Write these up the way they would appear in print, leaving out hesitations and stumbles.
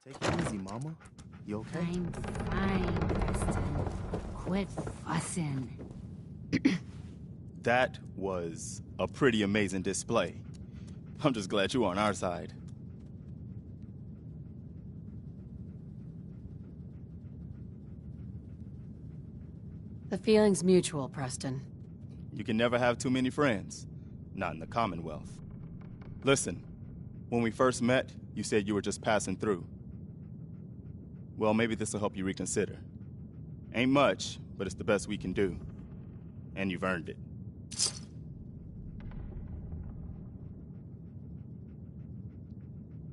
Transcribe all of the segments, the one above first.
Take it easy, Mama. You okay? I'm fine, Preston. Quit fussing. That was a pretty amazing display. I'm just glad you're on our side. The feeling's mutual, Preston. You can never have too many friends. Not in the Commonwealth. Listen, when we first met, you said you were just passing through. Well, maybe this will help you reconsider. Ain't much, but it's the best we can do. And you've earned it.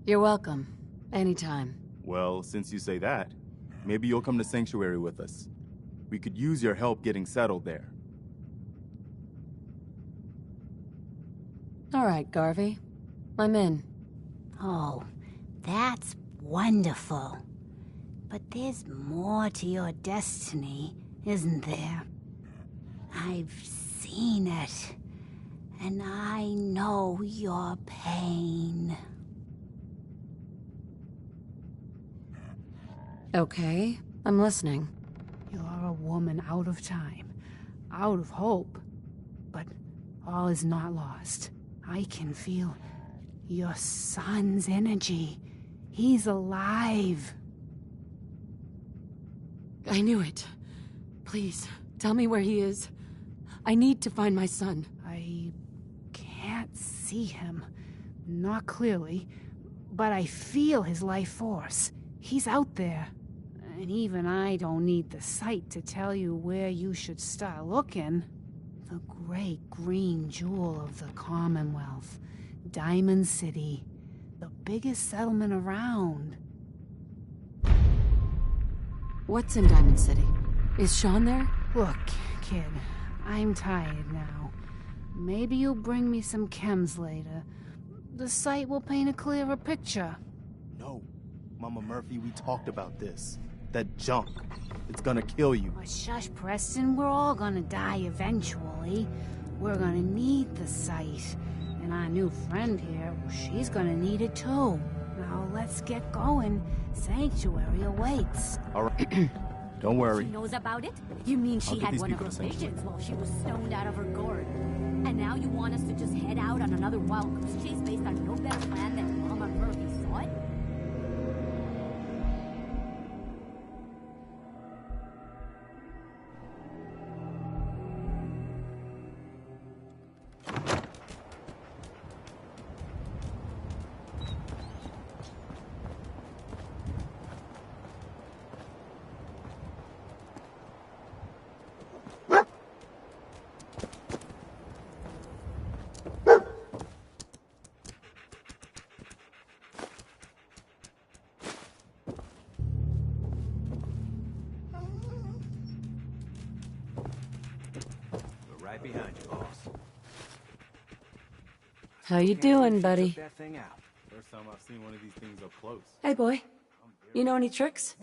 You're welcome. Anytime. Well, since you say that, maybe you'll come to Sanctuary with us. We could use your help getting settled there. All right, Garvey. I'm in. Oh, that's wonderful. But there's more to your destiny, isn't there? I've seen it, and I know your pain. Okay, I'm listening. You're a woman out of time, out of hope. But all is not lost. I can feel your son's energy. He's alive. I knew it. Please, tell me where he is. I need to find my son. I can't see him. Not clearly. But I feel his life force. He's out there. And even I don't need the sight to tell you where you should start looking. The great green jewel of the Commonwealth. Diamond City. The biggest settlement around. What's in Diamond City? Is Sean there? Look, kid, I'm tired now. Maybe you'll bring me some chems later. The sight will paint a clearer picture. No. Mama Murphy, we talked about this. That junk. It's gonna kill you. Oh, shush, Preston. We're all gonna die eventually. We're gonna need the sight. And our new friend here, she's gonna need it too. Now let's get going. Sanctuary awaits. All right. Don't worry. She knows about it? You mean she had one of her visions while she was stoned out of her gourd? And now you want us to just head out on another wild goose chase based on no better plan than Mama Murphy saw it? Right behind you, boss. How you doing, buddy? Check that thing out. First time I've seen one of these things up close. Hey, boy. You know any tricks?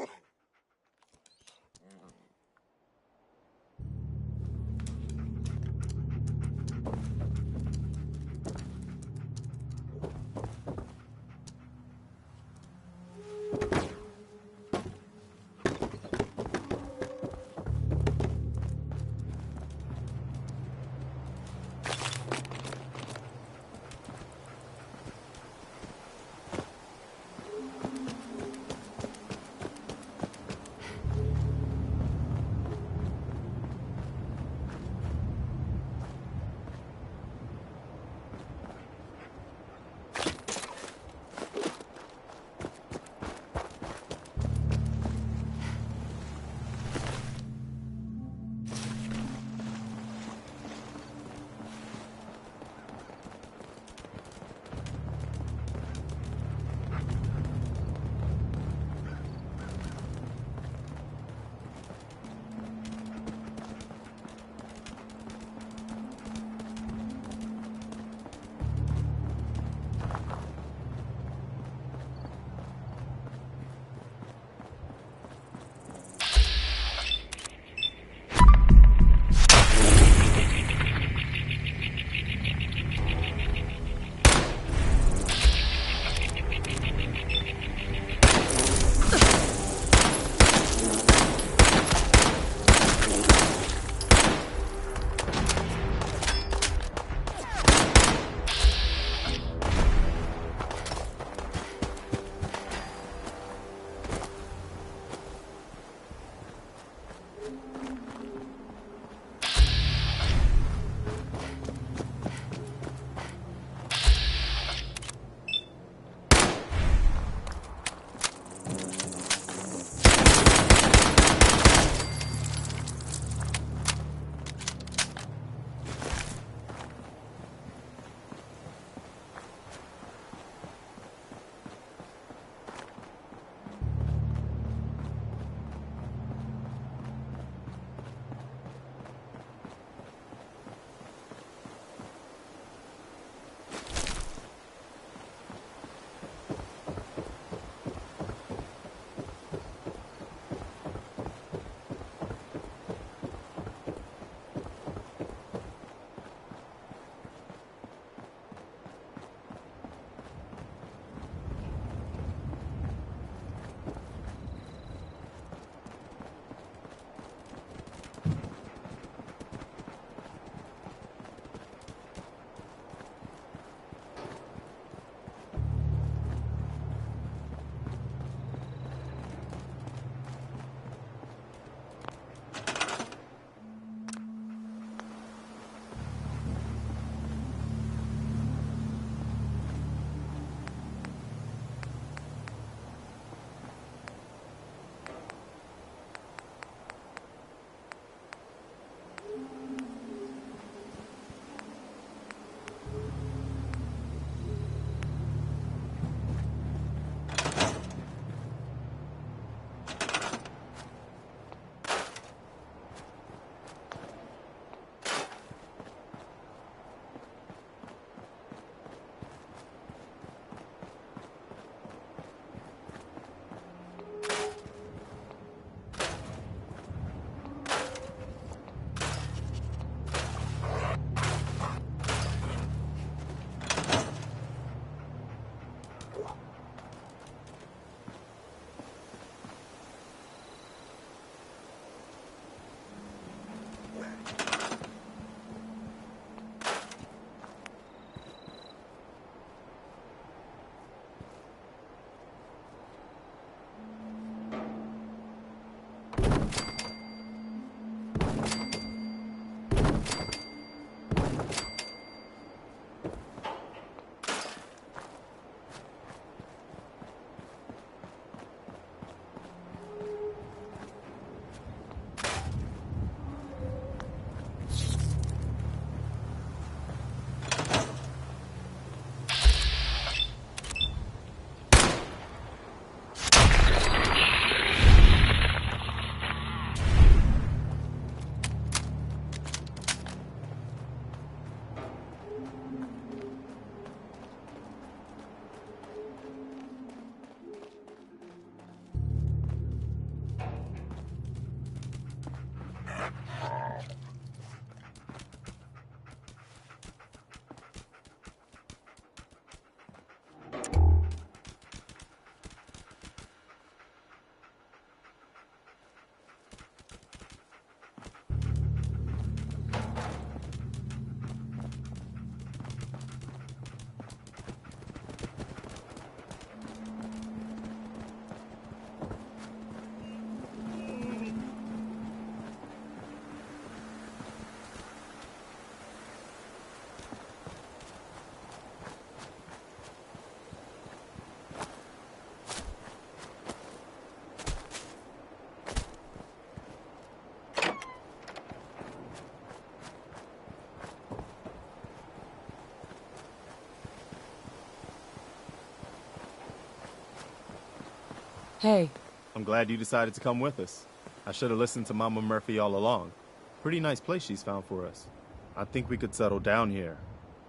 Hey. I'm glad you decided to come with us. I should have listened to Mama Murphy all along. Pretty nice place she's found for us. I think we could settle down here.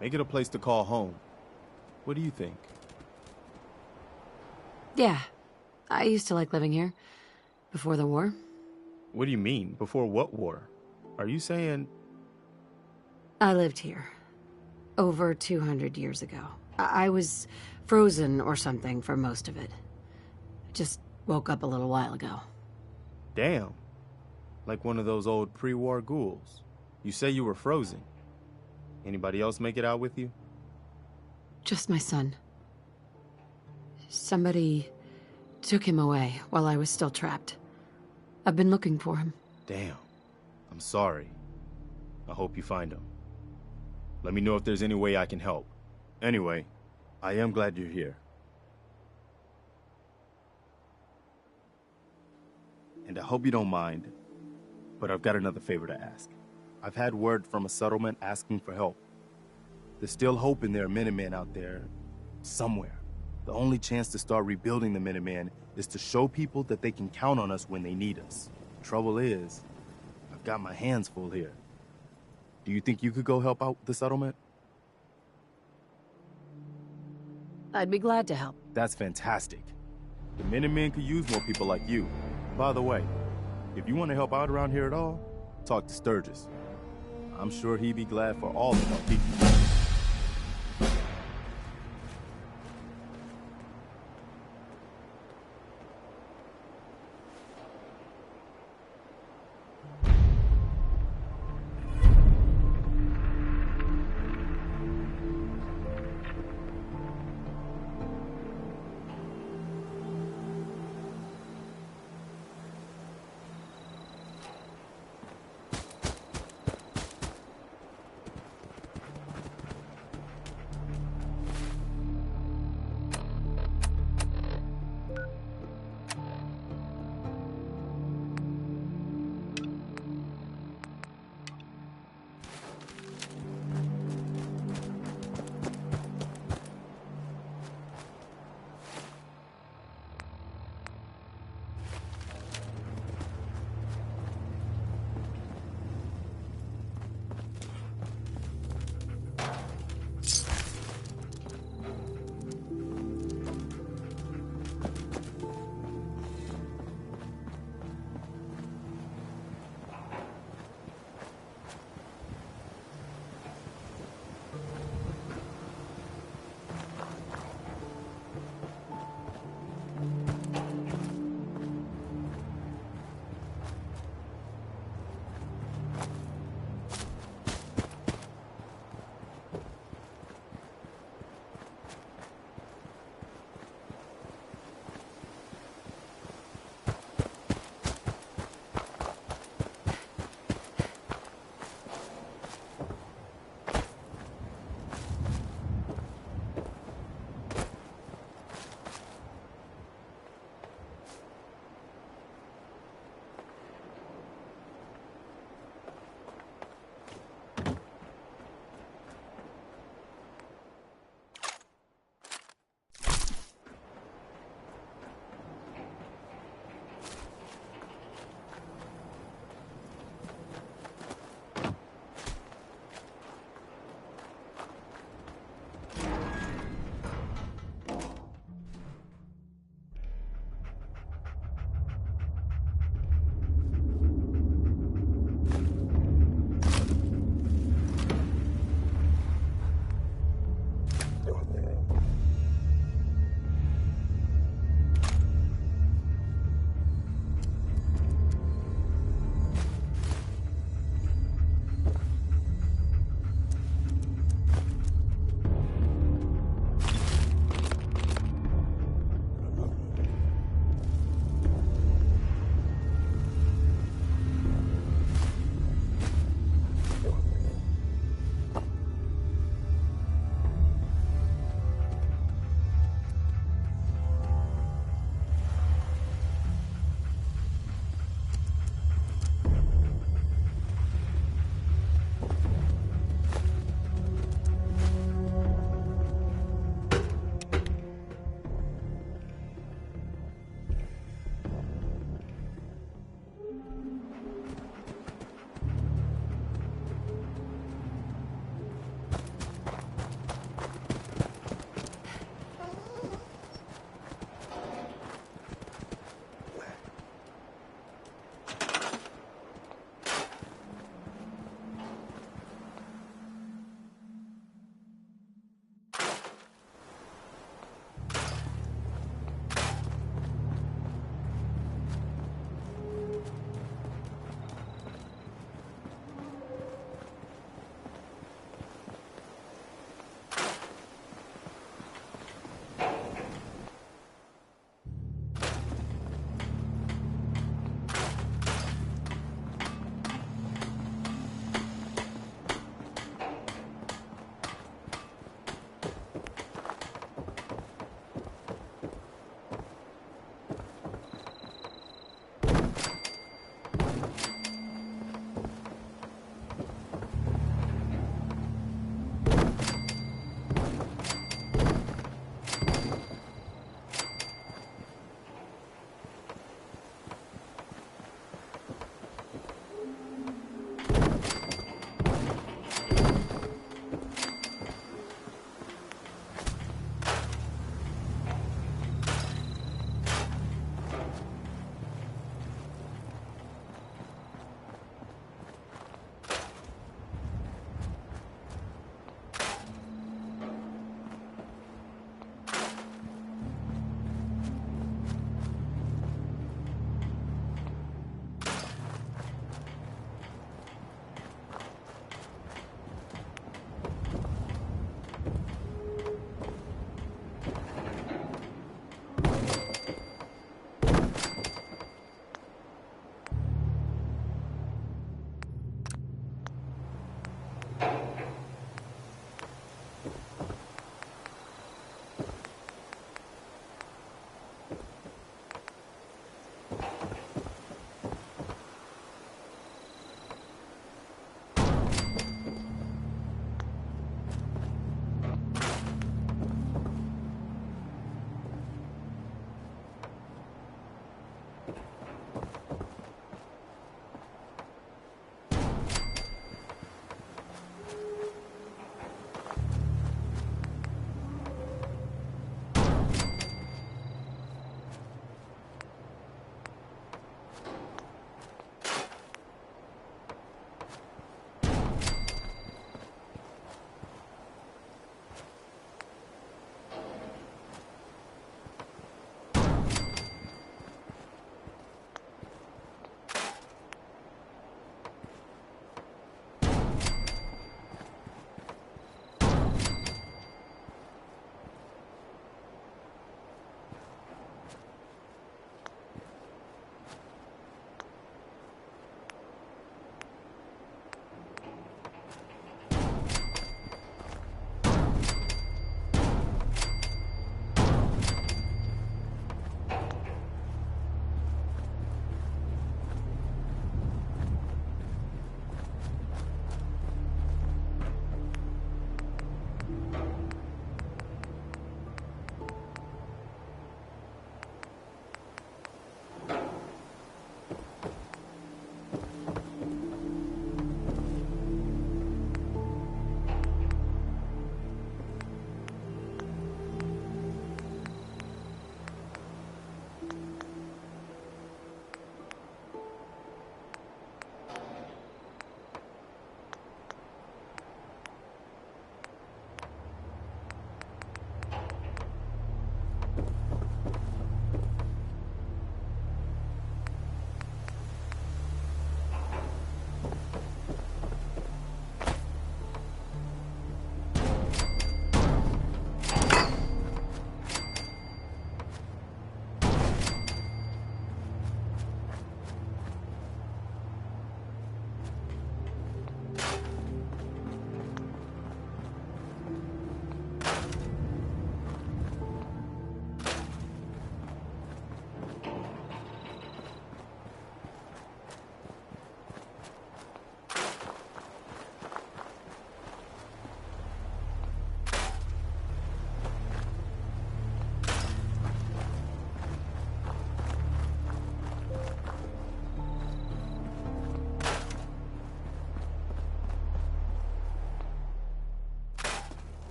Make it a place to call home. What do you think? Yeah. I used to like living here. Before the war. What do you mean? Before what war? Are you saying... I lived here. Over 200 years ago. I was frozen or something for most of it. Just woke up a little while ago. Damn. Like one of those old pre-war ghouls. You say you were frozen. Anybody else make it out with you? Just my son. Somebody took him away while I was still trapped. I've been looking for him. Damn. I'm sorry. I hope you find him. Let me know if there's any way I can help. Anyway, I am glad you're here. And I hope you don't mind, but I've got another favor to ask. I've had word from a settlement asking for help. There's still hope in there are Minutemen out there, somewhere. The only chance to start rebuilding the Minutemen is to show people that they can count on us when they need us. Trouble is, I've got my hands full here. Do you think you could go help out the settlement? I'd be glad to help. That's fantastic. The Minutemen could use more people like you. By the way, if you want to help out around here at all, talk to Sturgis. I'm sure he'd be glad for all the help he can get.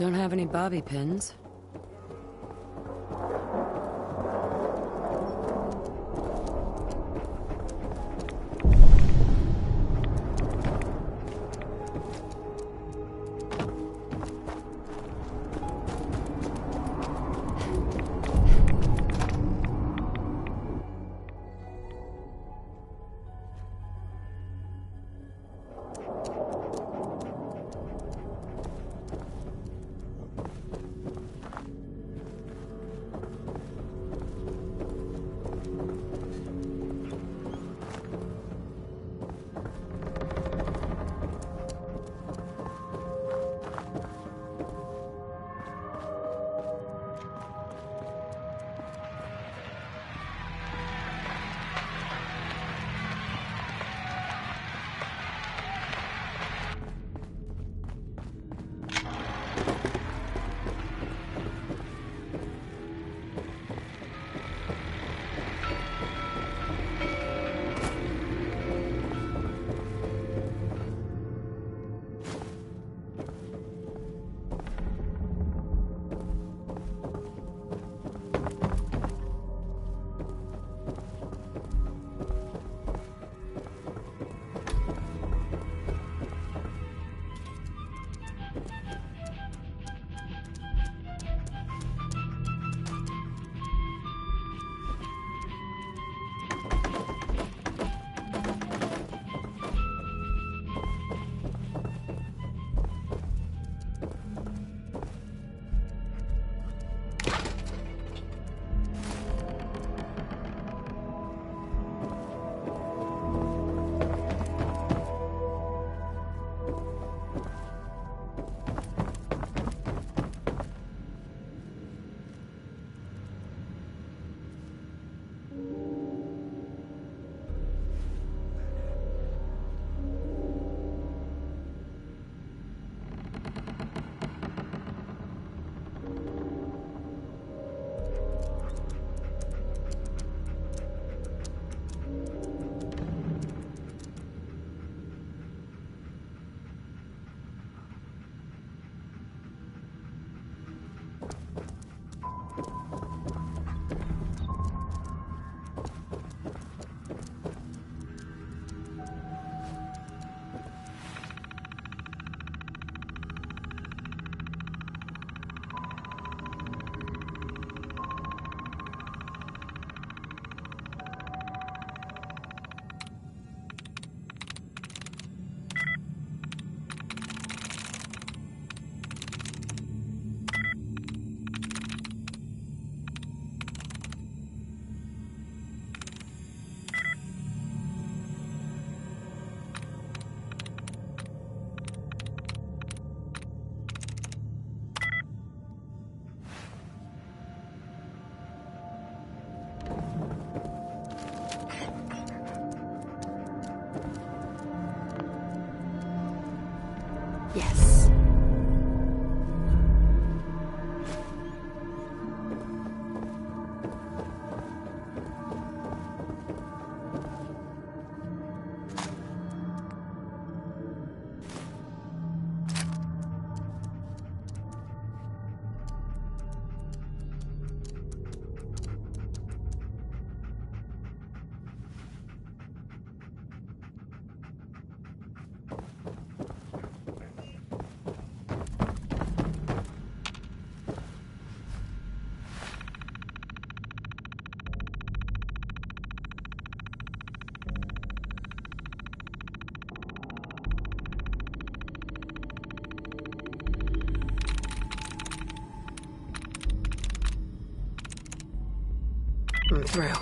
Don't have any bobby pins. Yes. I'm through.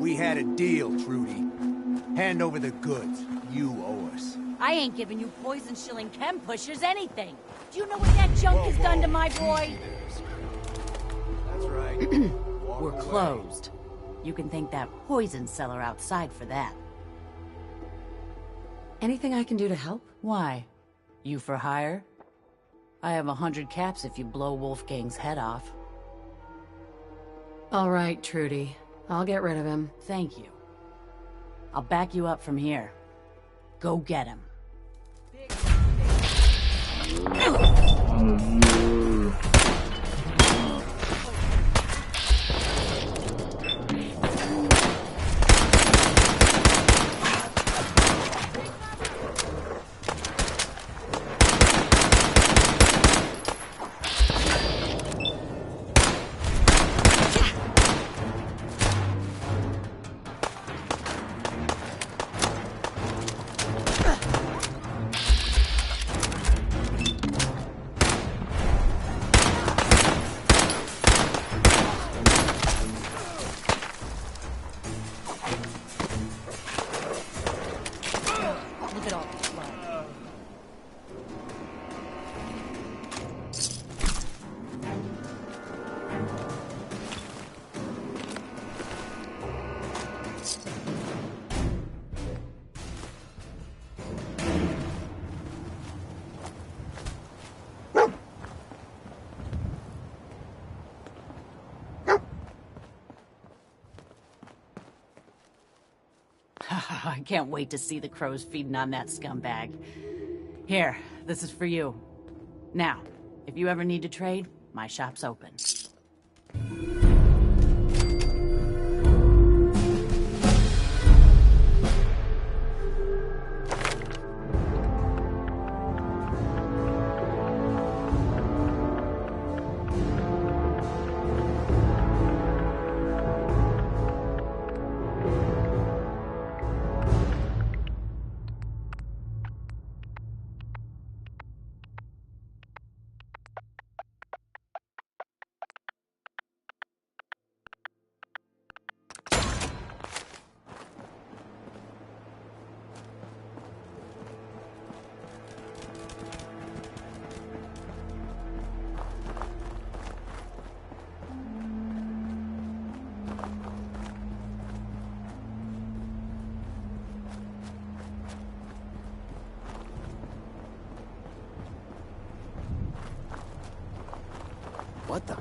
We had a deal, Trudy. Hand over the goods. You owe us. I ain't giving you poison shilling chem pushers anything. Do you know what that junk has done to my boy? That's right. We're closed. You can thank that poison seller outside for that. Anything I can do to help? Why? You for hire? I have 100 caps if you blow Wolfgang's head off. All right, Trudy. I'll get rid of him. Thank you. I'll back you up from here. Go get him. Look at all this blood. I can't wait to see the crows feeding on that scumbag. Here, this is for you. Now, if you ever need to trade, my shop's open. What the?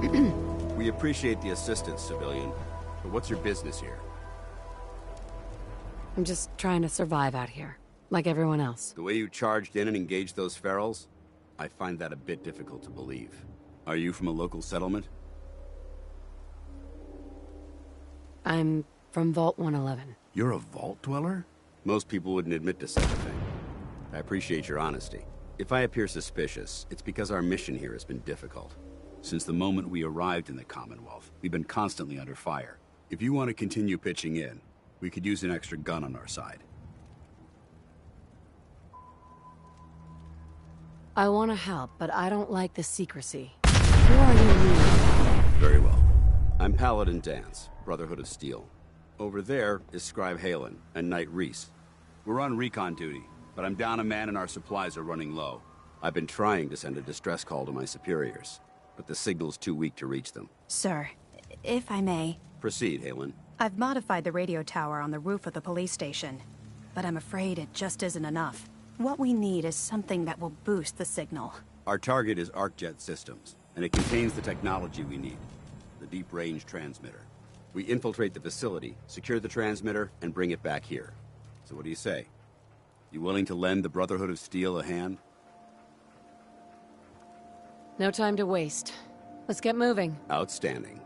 We appreciate the assistance, civilian. But what's your business here? I'm just trying to survive out here, like everyone else. The way you charged in and engaged those ferals? I find that a bit difficult to believe. Are you from a local settlement? I'm from Vault 111. You're a vault dweller? Most people wouldn't admit to such a thing. I appreciate your honesty. If I appear suspicious, it's because our mission here has been difficult. Since the moment we arrived in the Commonwealth, we've been constantly under fire. If you want to continue pitching in, we could use an extra gun on our side. I want to help, but I don't like the secrecy. Who are you really? Very well. I'm Paladin Dance, Brotherhood of Steel. Over there is Scribe Halen and Knight Reese. We're on recon duty, but I'm down a man and our supplies are running low. I've been trying to send a distress call to my superiors, but the signal's too weak to reach them. Sir, if I may... Proceed, Halen. I've modified the radio tower on the roof of the police station, but I'm afraid it just isn't enough. What we need is something that will boost the signal. Our target is ArcJet Systems, and it contains the technology we need. The deep-range transmitter. We infiltrate the facility, secure the transmitter, and bring it back here. So what do you say? You willing to lend the Brotherhood of Steel a hand? No time to waste. Let's get moving. Outstanding.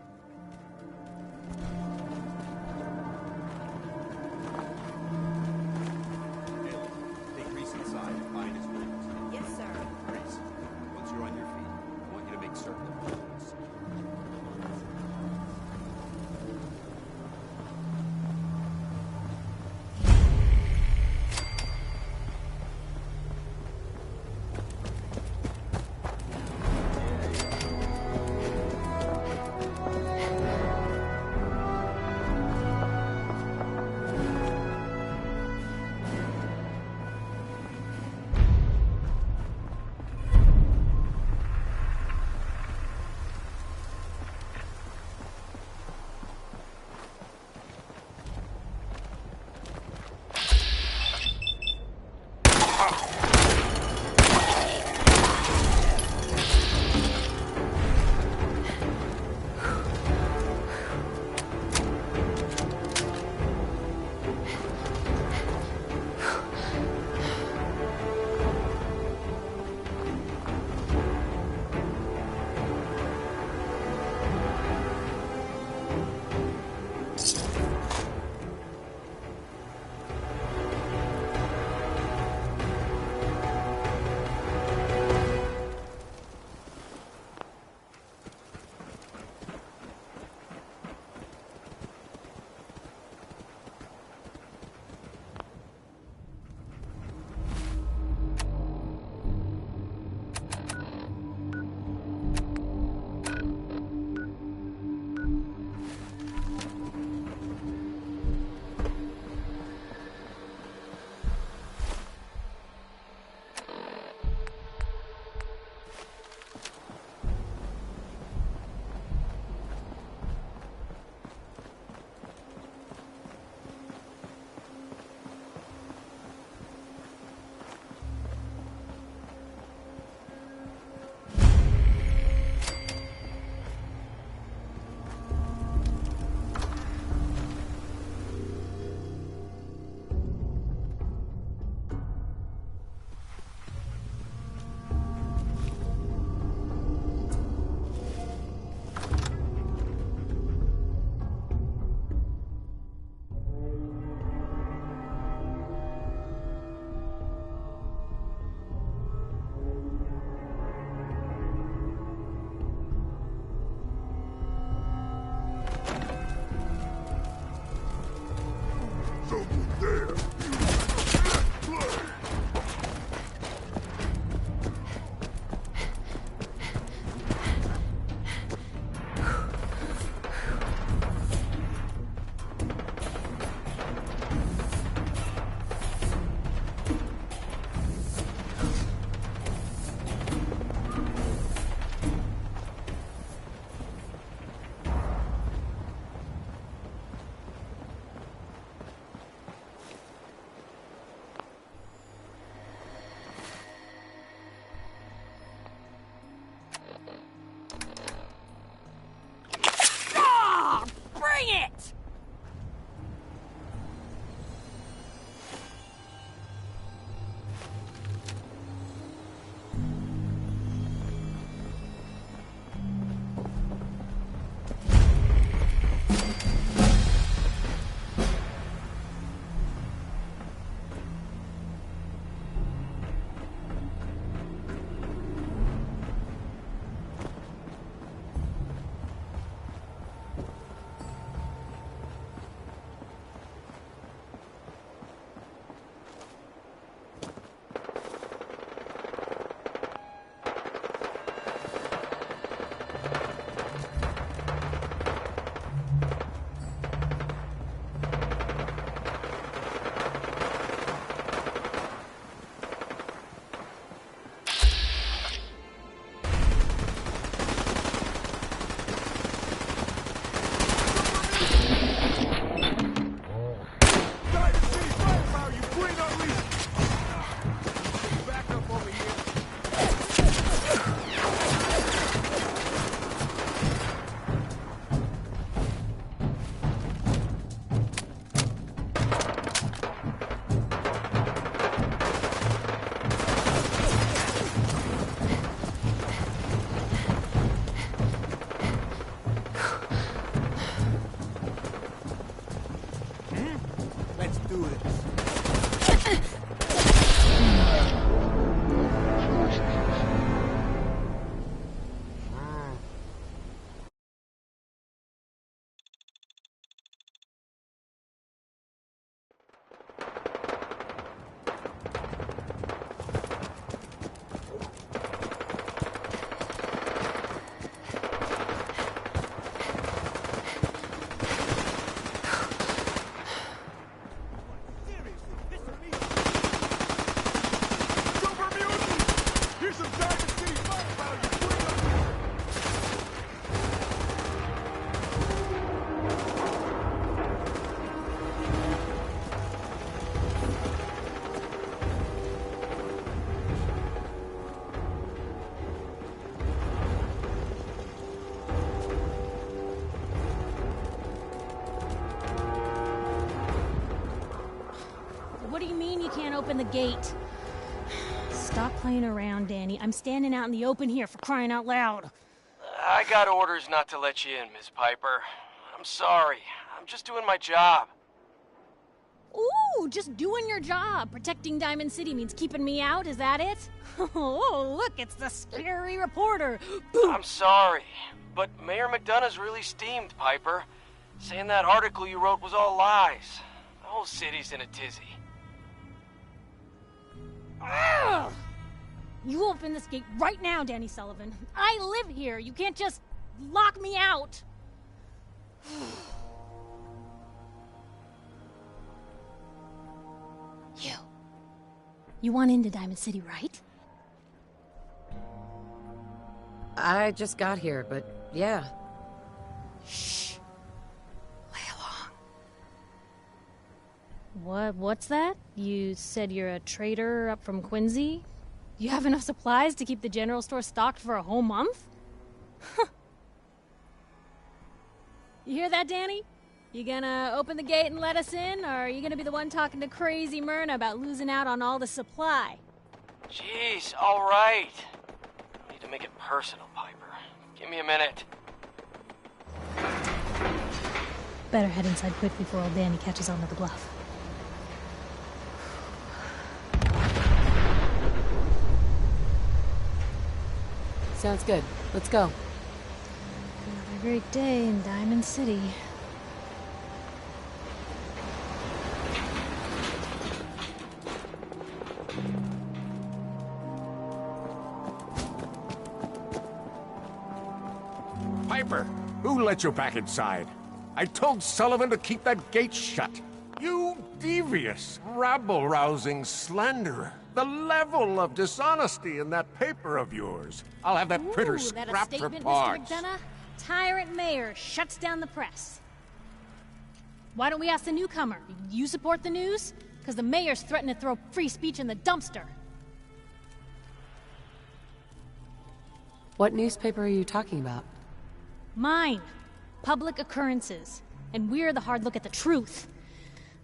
Take Reese inside and find his rooms. Yes, sir. Reese, once you're on your feet, I want you to make certain of the rules. can't open the gate. Stop playing around, Danny. I'm standing out in the open here, for crying out loud. I got orders not to let you in, Miss Piper. I'm sorry. I'm just doing my job. Ooh, just doing your job. Protecting Diamond City means keeping me out, is that it? Oh, look, it's the scary reporter. Boom. I'm sorry, but Mayor McDonough's really steamed, Piper. Saying that article you wrote was all lies. The whole city's in a tizzy. Ugh! You open this gate right now, Danny Sullivan. I live here. You can't just lock me out. You want into Diamond City, right? I just got here, but yeah. Shh. Play along. What's that? You said you're a trader up from Quincy? You have enough supplies to keep the general store stocked for a whole month? You hear that, Danny? You gonna open the gate and let us in, or are you gonna be the one talking to crazy Myrna about losing out on all the supply? Jeez, all right. I need to make it personal, Piper. Give me a minute. Better head inside quick before old Danny catches on to the bluff. Sounds good. Let's go. Another great day in Diamond City. Piper, who let you back inside? I told Sullivan to keep that gate shut. You devious, rabble-rousing slanderer. The level of dishonesty in that paper of yours. I'll have that printer scrapped for parts. Mr. McDonough? Tyrant mayor shuts down the press. Why don't we ask the newcomer? You support the news? Because the mayor's threatened to throw free speech in the dumpster. What newspaper are you talking about? Mine. Public Occurrences. And we're the hard look at the truth.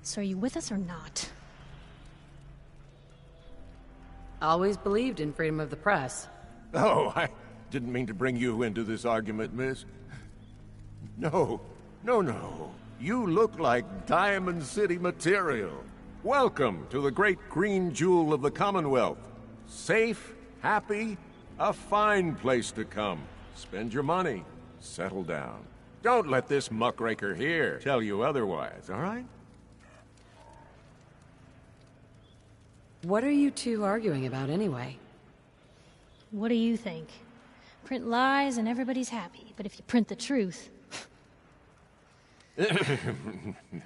So are you with us or not? Always believed in freedom of the press. Oh, I didn't mean to bring you into this argument, miss. No. You look like Diamond City material. Welcome to the great green jewel of the Commonwealth. Safe, happy, a fine place to come. Spend your money. Settle down. Don't let this muckraker here tell you otherwise, all right? What are you two arguing about anyway? What do you think? Print lies and everybody's happy, but if you print the truth...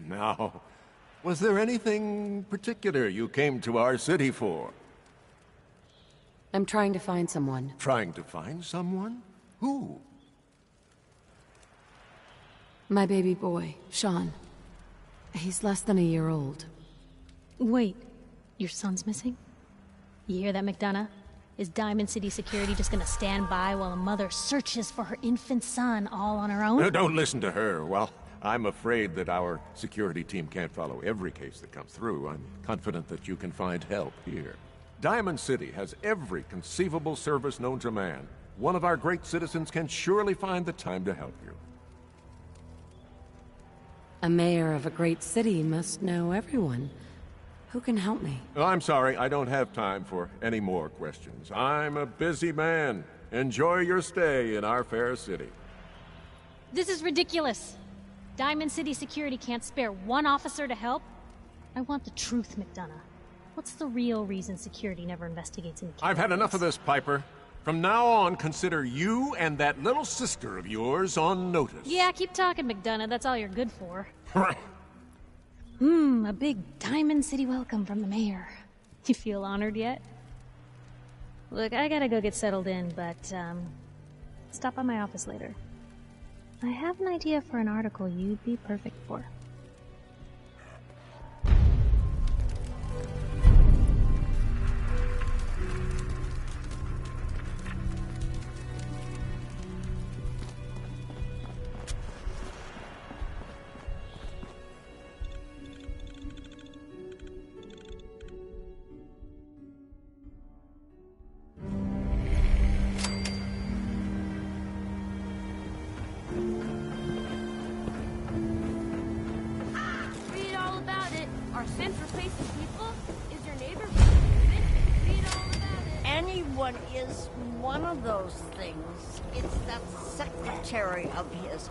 Now, was there anything particular you came to our city for? I'm trying to find someone. Trying to find someone? Who? My baby boy, Sean. He's less than a year old. Wait, your son's missing? You hear that, McDonough? Is Diamond City security just gonna stand by while a mother searches for her infant son all on her own? No, don't listen to her. Well, I'm afraid that our security team can't follow every case that comes through. I'm confident that you can find help here. Diamond City has every conceivable service known to man. One of our great citizens can surely find the time to help you. A mayor of a great city must know everyone. Who can help me? Oh, I'm sorry, I don't have time for any more questions. I'm a busy man. Enjoy your stay in our fair city. This is ridiculous. Diamond City security can't spare one officer to help. I want the truth, McDonough. What's the real reason security never investigates any cases? I've had enough of this, Piper. From now on, consider you and that little sister of yours on notice. Yeah, keep talking, McDonough. That's all you're good for. A big Diamond City welcome from the mayor. You feel honored yet? Look, I gotta go get settled in, but, stop by my office later. I have an idea for an article you'd be perfect for. Since replacing people is your neighbor, read all about it. Anyone is one of those things. It's that secretary of his.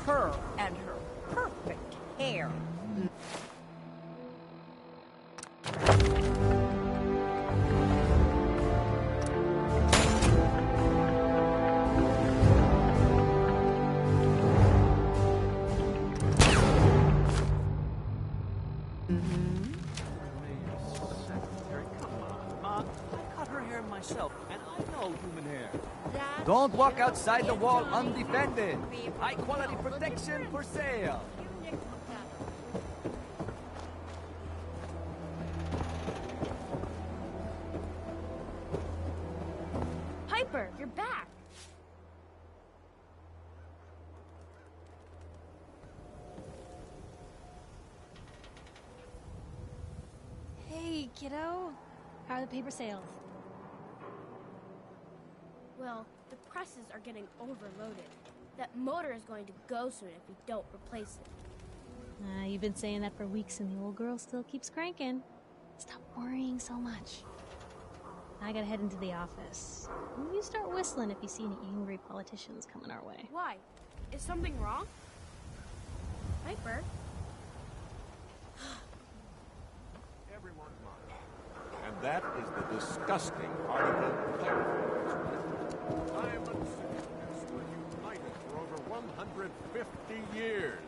Her and her perfect hair. Don't walk outside the wall undefended. High quality protection for sale. Piper, you're back. Hey, kiddo. How are the paper sales? Well, the presses are getting overloaded. That motor is going to go soon if we don't replace it. You've been saying that for weeks and the old girl still keeps cranking. Stop worrying so much. I gotta head into the office. You start whistling if you see any angry politicians coming our way. Why? Is something wrong? Piper? Everyone's mind. And that is the disgusting article. Diamond City were united for over 150 years.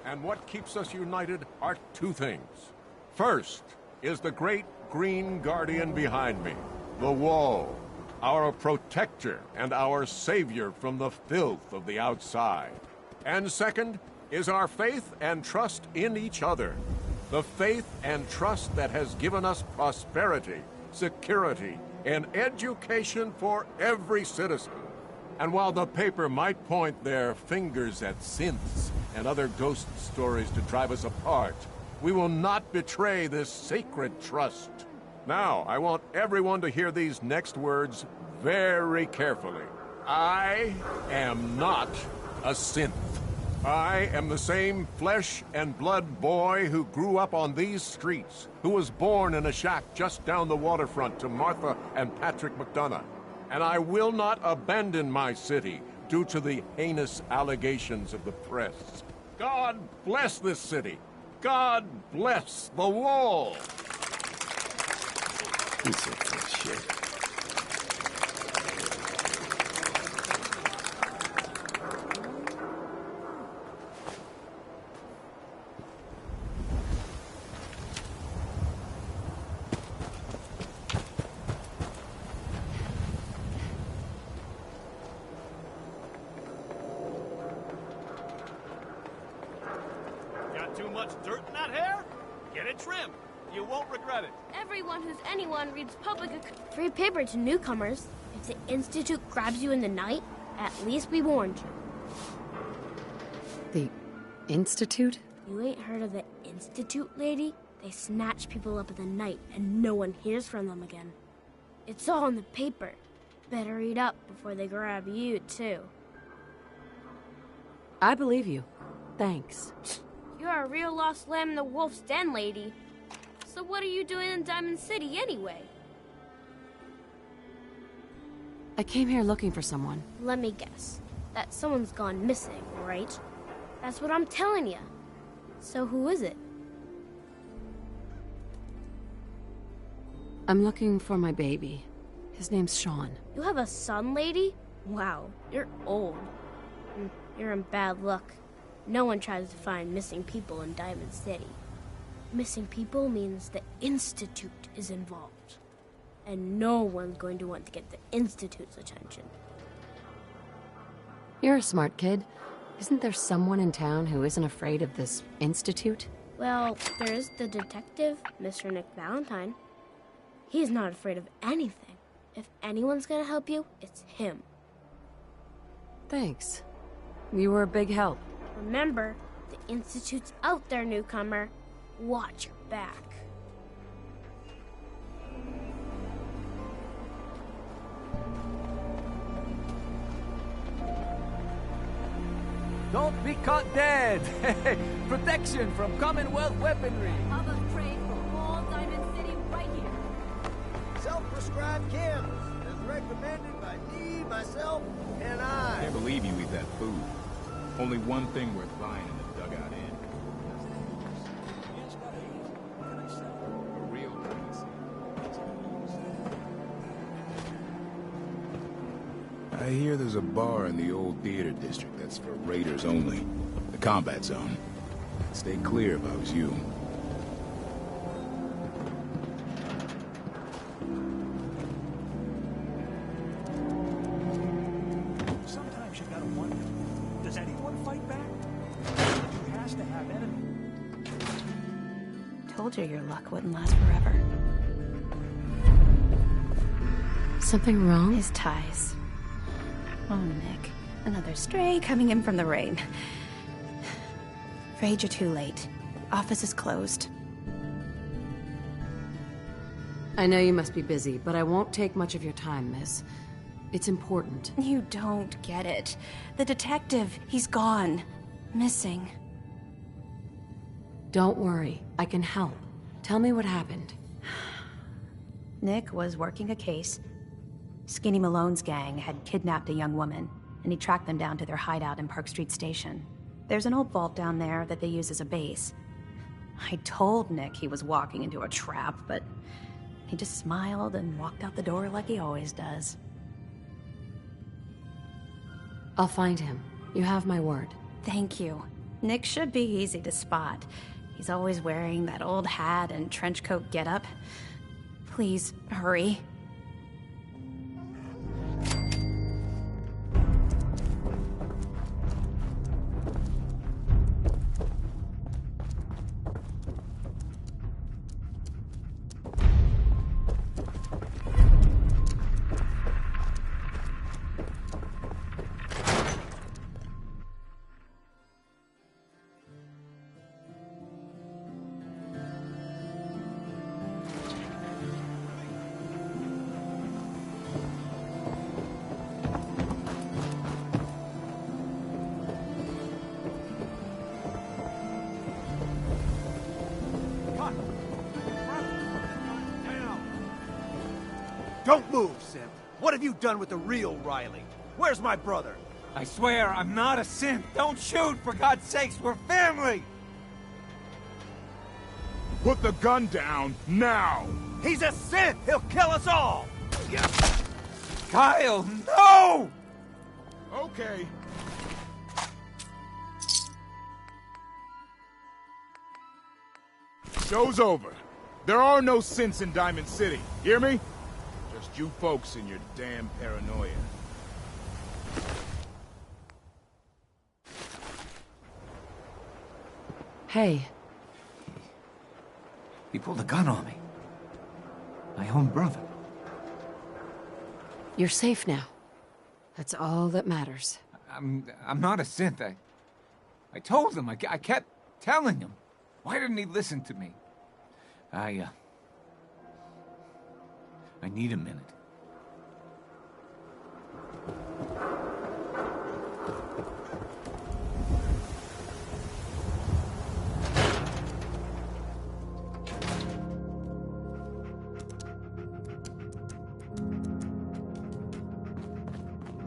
And what keeps us united are two things. First is the great green guardian behind me, the wall, our protector and our savior from the filth of the outside. And second is our faith and trust in each other. The faith and trust that has given us prosperity, security, and education for every citizen. And while the paper might point their fingers at synths and other ghost stories to drive us apart, we will not betray this sacred trust. Now, I want everyone to hear these next words very carefully. I am not a synth. I am the same flesh and blood boy who grew up on these streets, who was born in a shack just down the waterfront to Martha and Patrick McDonough. And I will not abandon my city due to the heinous allegations of the press. God bless this city. God bless the wall. Piece of good shit. Too much dirt in that hair? Get it trimmed. You won't regret it. Everyone who's anyone reads public free paper to newcomers. If the Institute grabs you in the night, at least we warned you. The Institute? You ain't heard of the Institute, lady? They snatch people up in the night and no one hears from them again. It's all in the paper. Better read up before they grab you, too. I believe you. Thanks. You're a real lost lamb in the wolf's den, lady. So what are you doing in Diamond City, anyway? I came here looking for someone. Let me guess. That someone's gone missing, right? That's what I'm telling you. So who is it? I'm looking for my baby. His name's Sean. You have a son, lady? Wow, you're old. You're in bad luck. No one tries to find missing people in Diamond City. Missing people means the Institute is involved. And no one's going to want to get the Institute's attention. You're a smart kid. Isn't there someone in town who isn't afraid of this Institute? Well, there is the detective, Mr. Nick Valentine. He's not afraid of anything. If anyone's gonna help you, it's him. Thanks. You were a big help. Remember, the Institute's out there, newcomer. Watch your back. Don't be caught dead! Protection from Commonwealth weaponry! How about trade for fried candles, as recommended by me, myself, and I. Can't believe you eat that food. Only one thing worth buying in the dugout inn. A real currency. I hear there's a bar in the old theater district that's for raiders only. The combat zone. I'd stay clear if I was you. Sometimes you gotta wonder, does anyone fight back? Who has to have enemies? Told you your luck wouldn't last forever. Something wrong? His ties. Oh, Nick. Another stray coming in from the rain. Afraid you're too late. Office is closed. I know you must be busy, but I won't take much of your time, miss. It's important. You don't get it. The detective, he's gone. Missing. Don't worry. I can help. Tell me what happened. Nick was working a case. Skinny Malone's gang had kidnapped a young woman, and he tracked them down to their hideout in Park Street Station. There's an old vault down there that they use as a base. I told Nick he was walking into a trap, but he just smiled and walked out the door like he always does. I'll find him. You have my word. Thank you. Nick should be easy to spot. He's always wearing that old hat and trench coat getup. Please, hurry. Don't move, Simp. What have you done with the real Riley? Where's my brother? I swear I'm not a simp. Don't shoot, for God's sakes, we're family! Put the gun down, now! He's a synth! He'll kill us all! Kyle, no! Okay. Show's over. There are no synths in Diamond City. Hear me? Just you folks and your damn paranoia. Hey. He pulled a gun on me. My own brother. You're safe now. That's all that matters. I'm not a synth. I told him. I kept telling him. Why didn't he listen to me? I need a minute.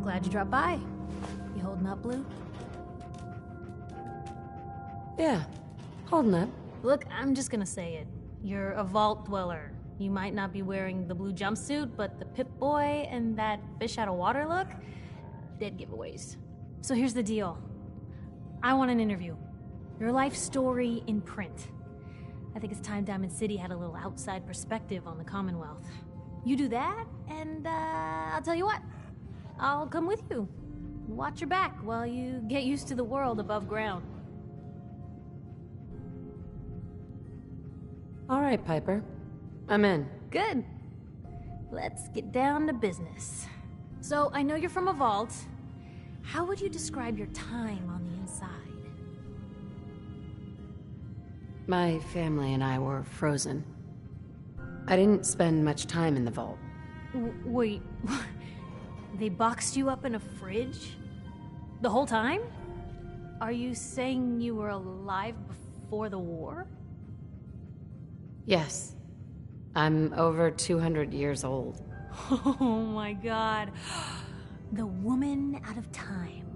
Glad you dropped by. You holding up, Blue? Yeah, holding up. Look, I'm just gonna say it. You're a vault dweller. You might not be wearing the blue jumpsuit, but the Pip-Boy and that fish out of water look? Dead giveaways. So here's the deal. I want an interview. Your life story in print. I think it's time Diamond City had a little outside perspective on the Commonwealth. You do that, and I'll tell you what. I'll come with you. Watch your back while you get used to the world above ground. All right, Piper. I'm in. Good. Let's get down to business. So, I know you're from a vault. How would you describe your time on the inside? My family and I were frozen. I didn't spend much time in the vault. Wait, they boxed you up in a fridge? The whole time? Are you saying you were alive before the war? Yes. I'm over 200 years old. Oh my god. The woman out of time.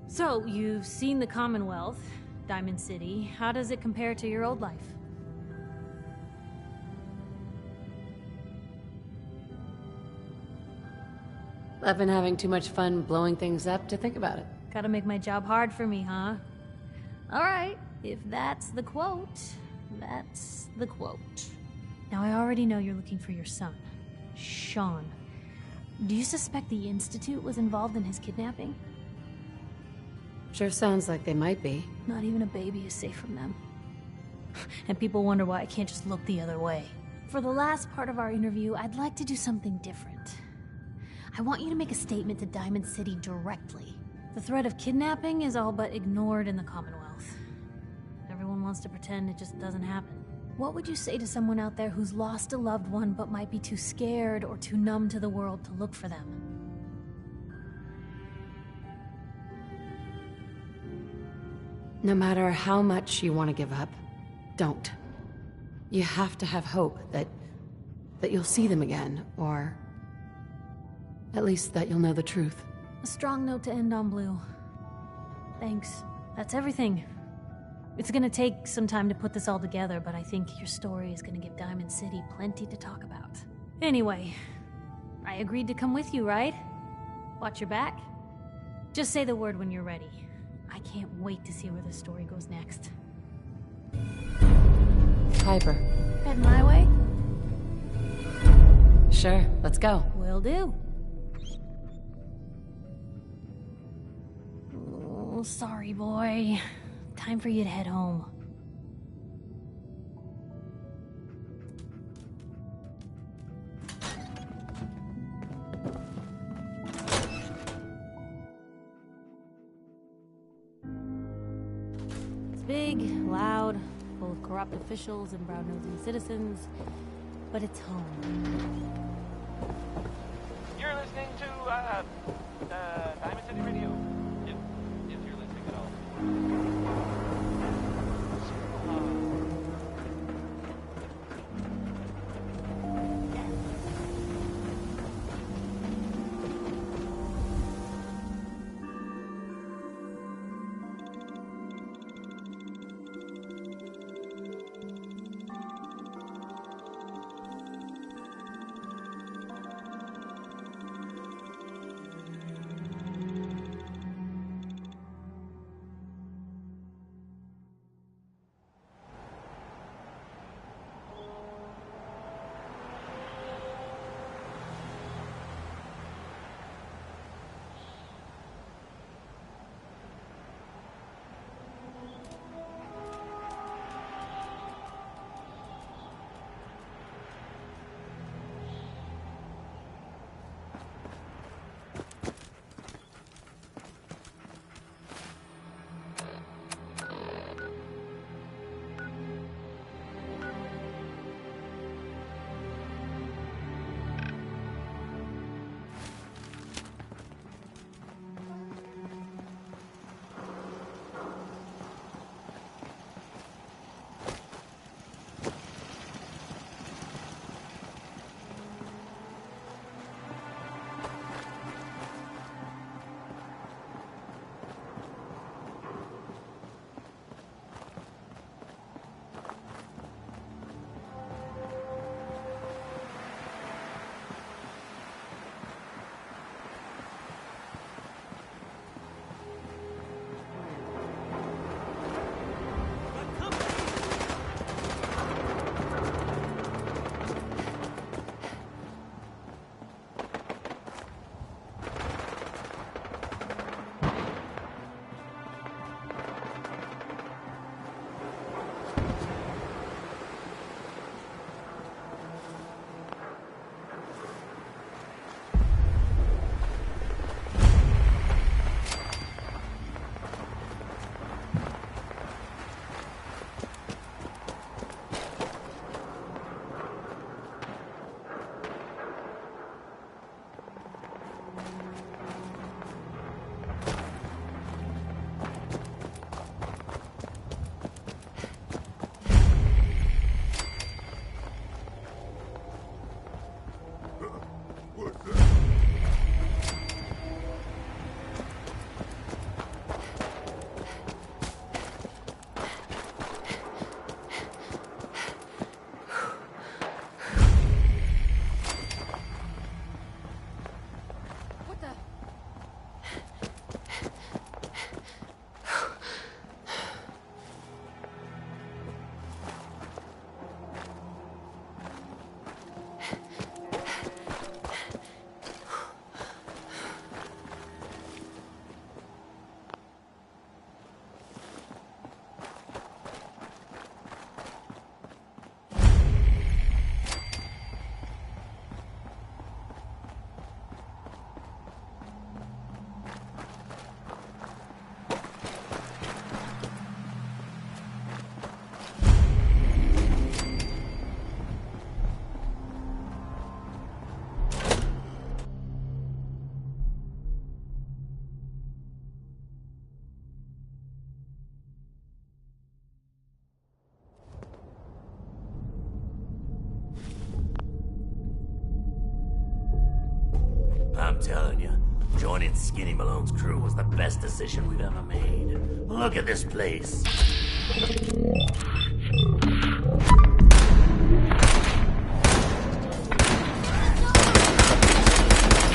So, you've seen the Commonwealth, Diamond City. How does it compare to your old life? I've been having too much fun blowing things up to think about it. Gotta make my job hard for me, huh? Alright, if that's the quote, that's the quote. Now, I already know you're looking for your son, Sean. Do you suspect the Institute was involved in his kidnapping? Sure sounds like they might be. Not even a baby is safe from them. And people wonder why I can't just look the other way. For the last part of our interview, I'd like to do something different. I want you to make a statement to Diamond City directly. The threat of kidnapping is all but ignored in the Commonwealth. Everyone wants to pretend it just doesn't happen. What would you say to someone out there who's lost a loved one but might be too scared or too numb to the world to look for them? No matter how much you want to give up, don't. You have to have hope that you'll see them again, or at least that you'll know the truth. A strong note to end on, Blue. Thanks. That's everything. It's gonna take some time to put this all together, but I think your story is gonna give Diamond City plenty to talk about. Anyway, I agreed to come with you, right? Watch your back. Just say the word when you're ready. I can't wait to see where the story goes next. Piper. Head my way? Sure, let's go. Will do. Oh, sorry, boy. Time for you to head home. It's big, loud, full of corrupt officials and brown-nosing citizens, but it's home. You're listening to, Diamond City Radio. If you're listening at all. telling you, joining Skinny Malone's crew was the best decision we've ever made. Look at this place.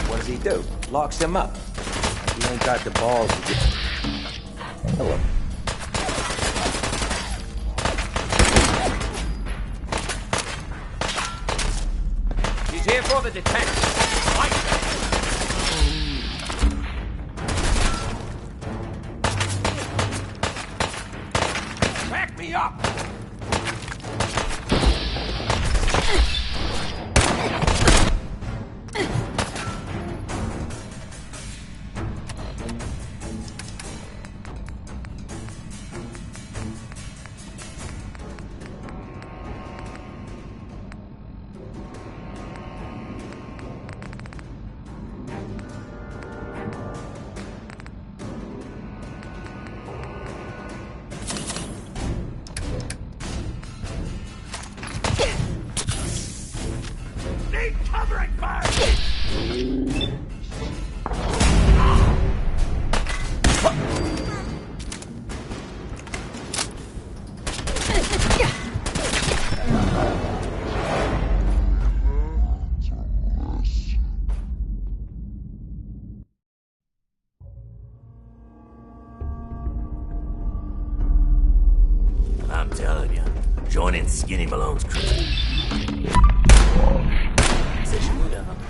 What does he do? Locks him up. He ain't got the balls to get... Hello. He's here for the detention. Back me up! Covering fire! I'm telling you, joining Skinny Malone's crew. Decision we've ever made.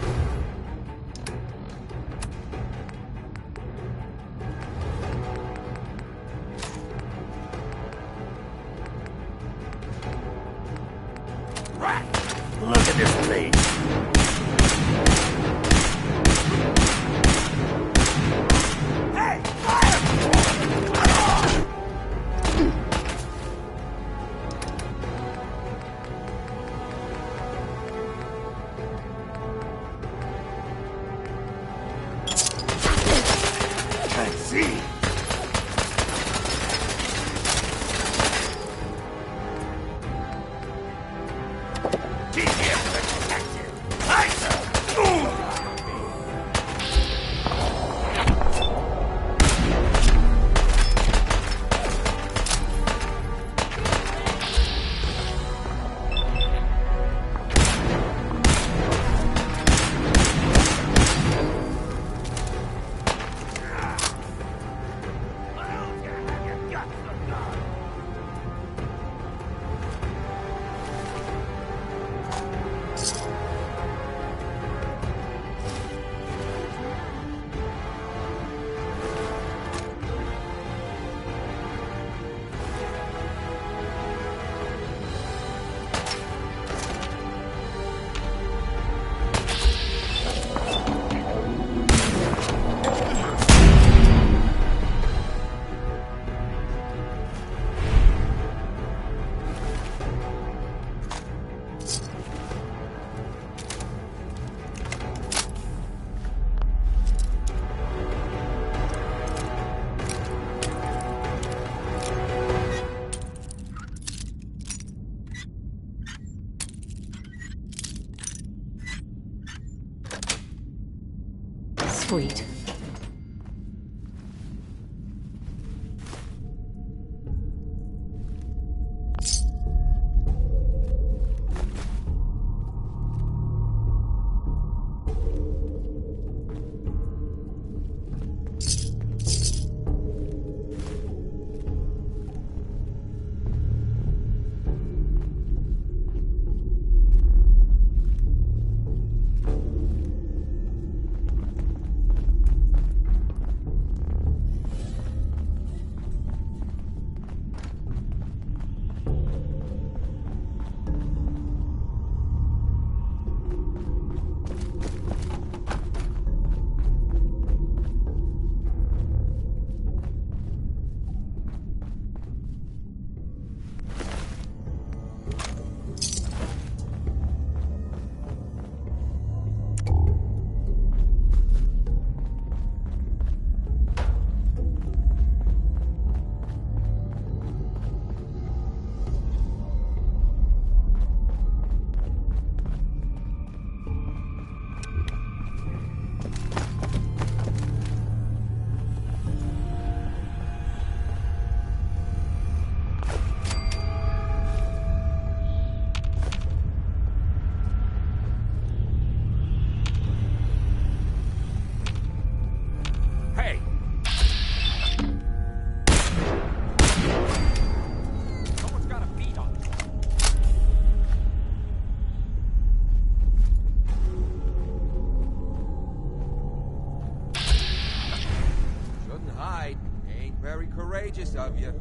Look at this place. Hey, I see. Sweet. Very courageous of you.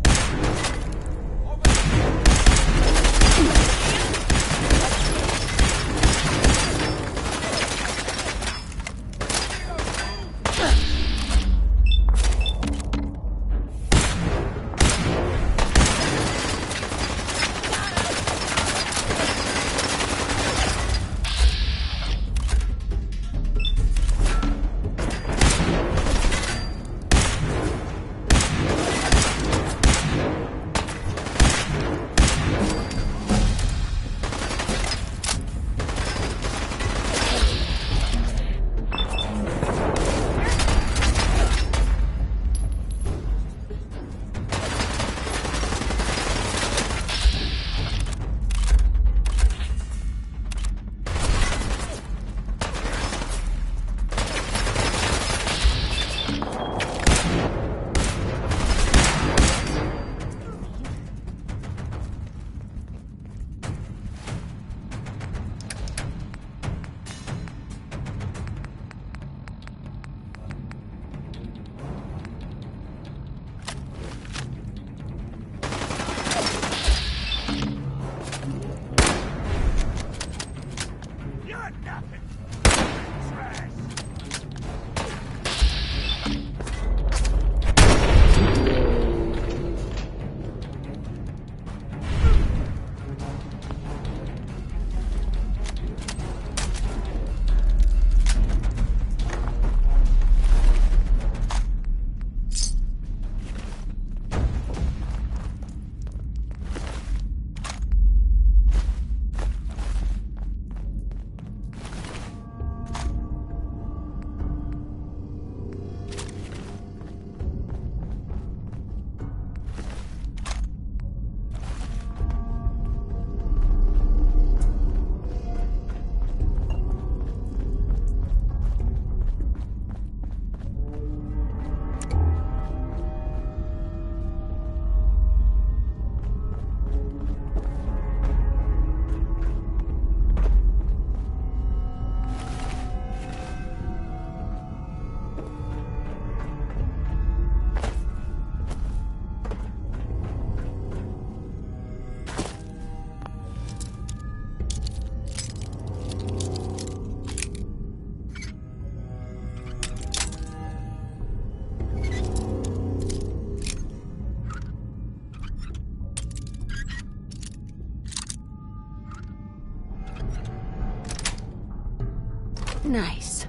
Nice.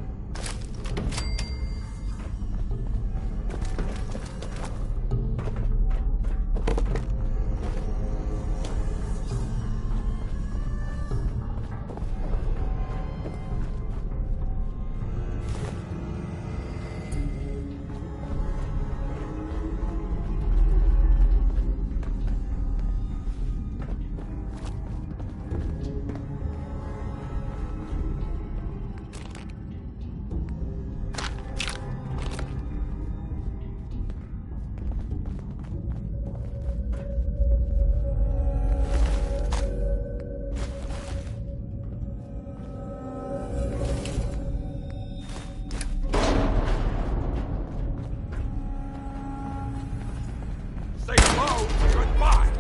Say hello, goodbye.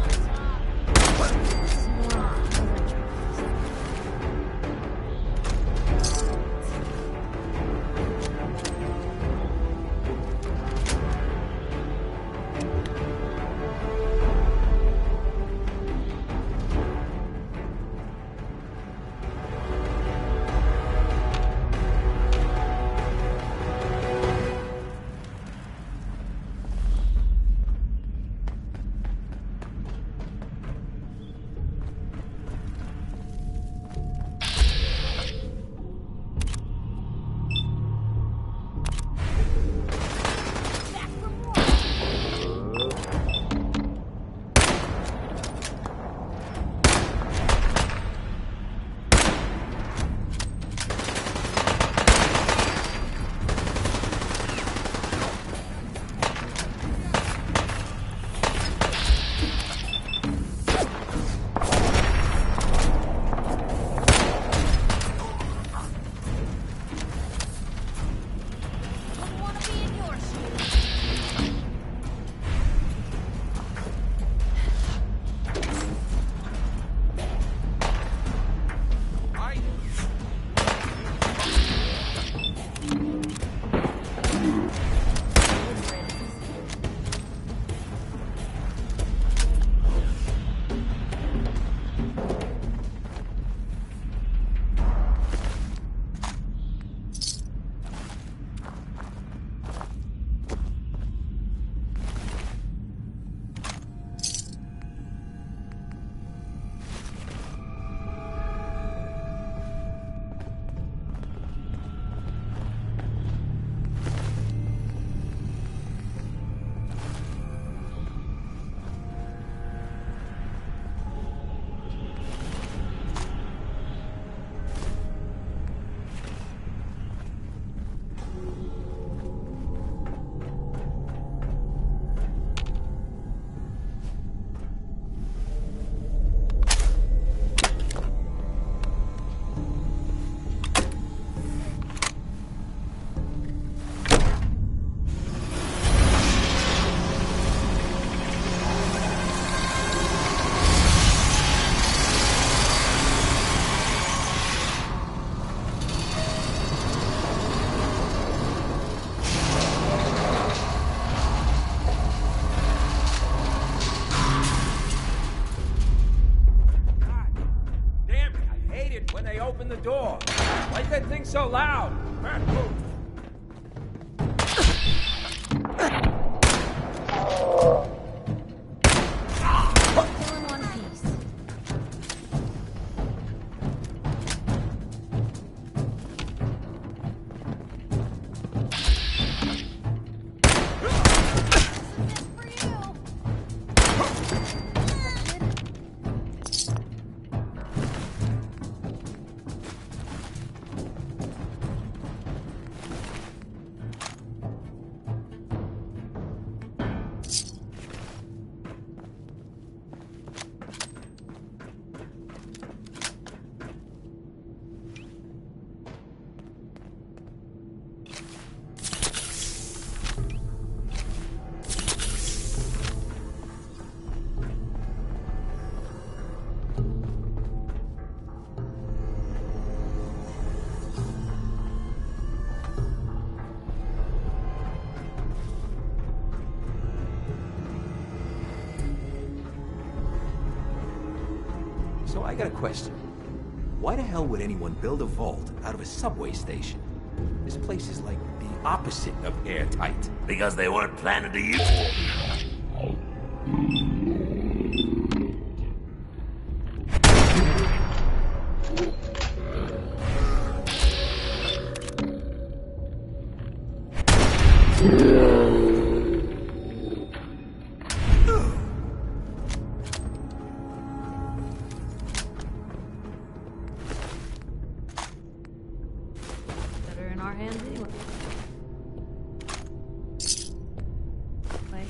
Open the door. Why is that thing so loud? Man, move. Still in one piece. So I got a question. Why the hell would anyone build a vault out of a subway station? This place is like the opposite of airtight. Because they weren't planning to use it. Better in our hands anyway. Wait.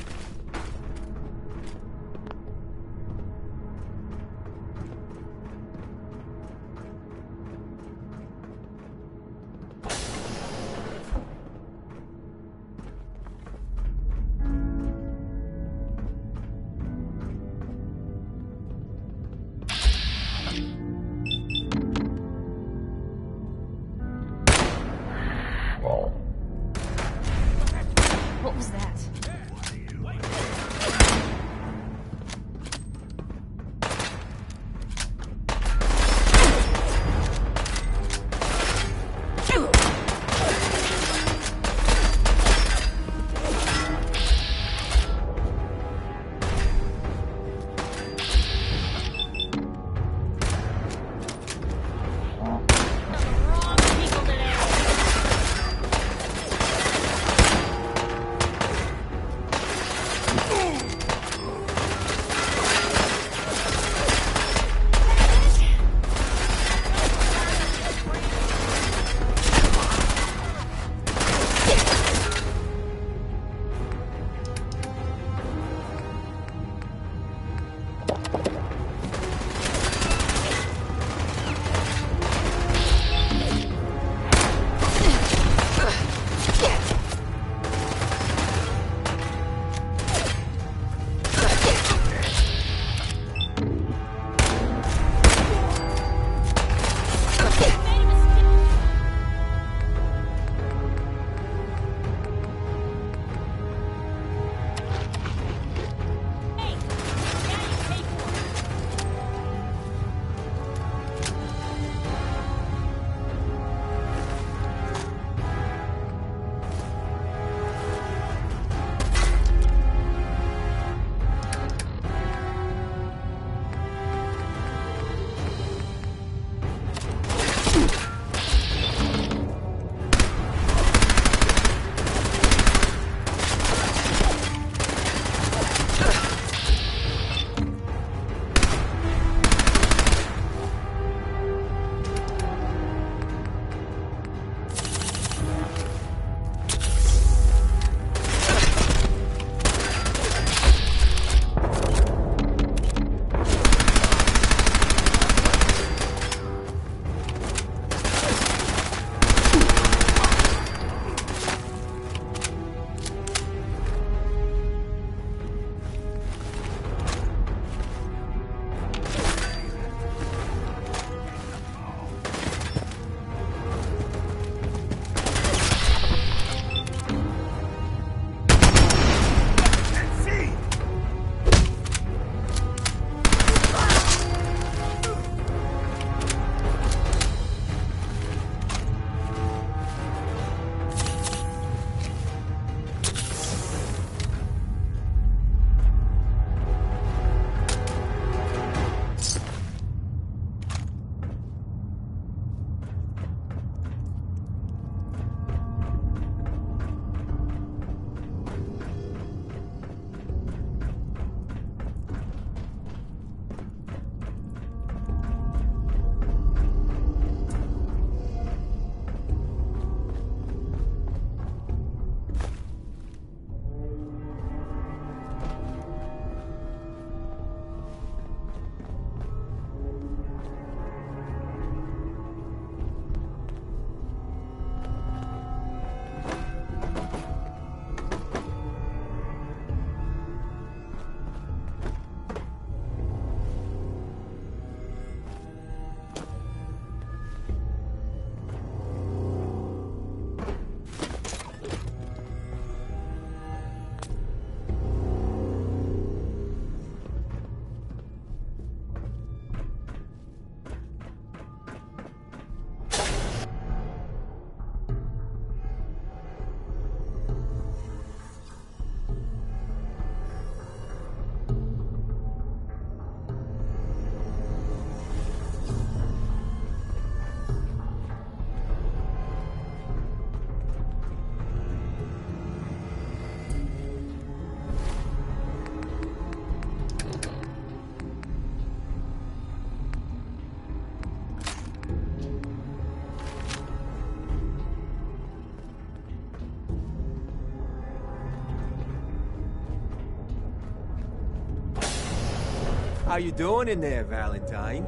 How you doing in there, Valentine?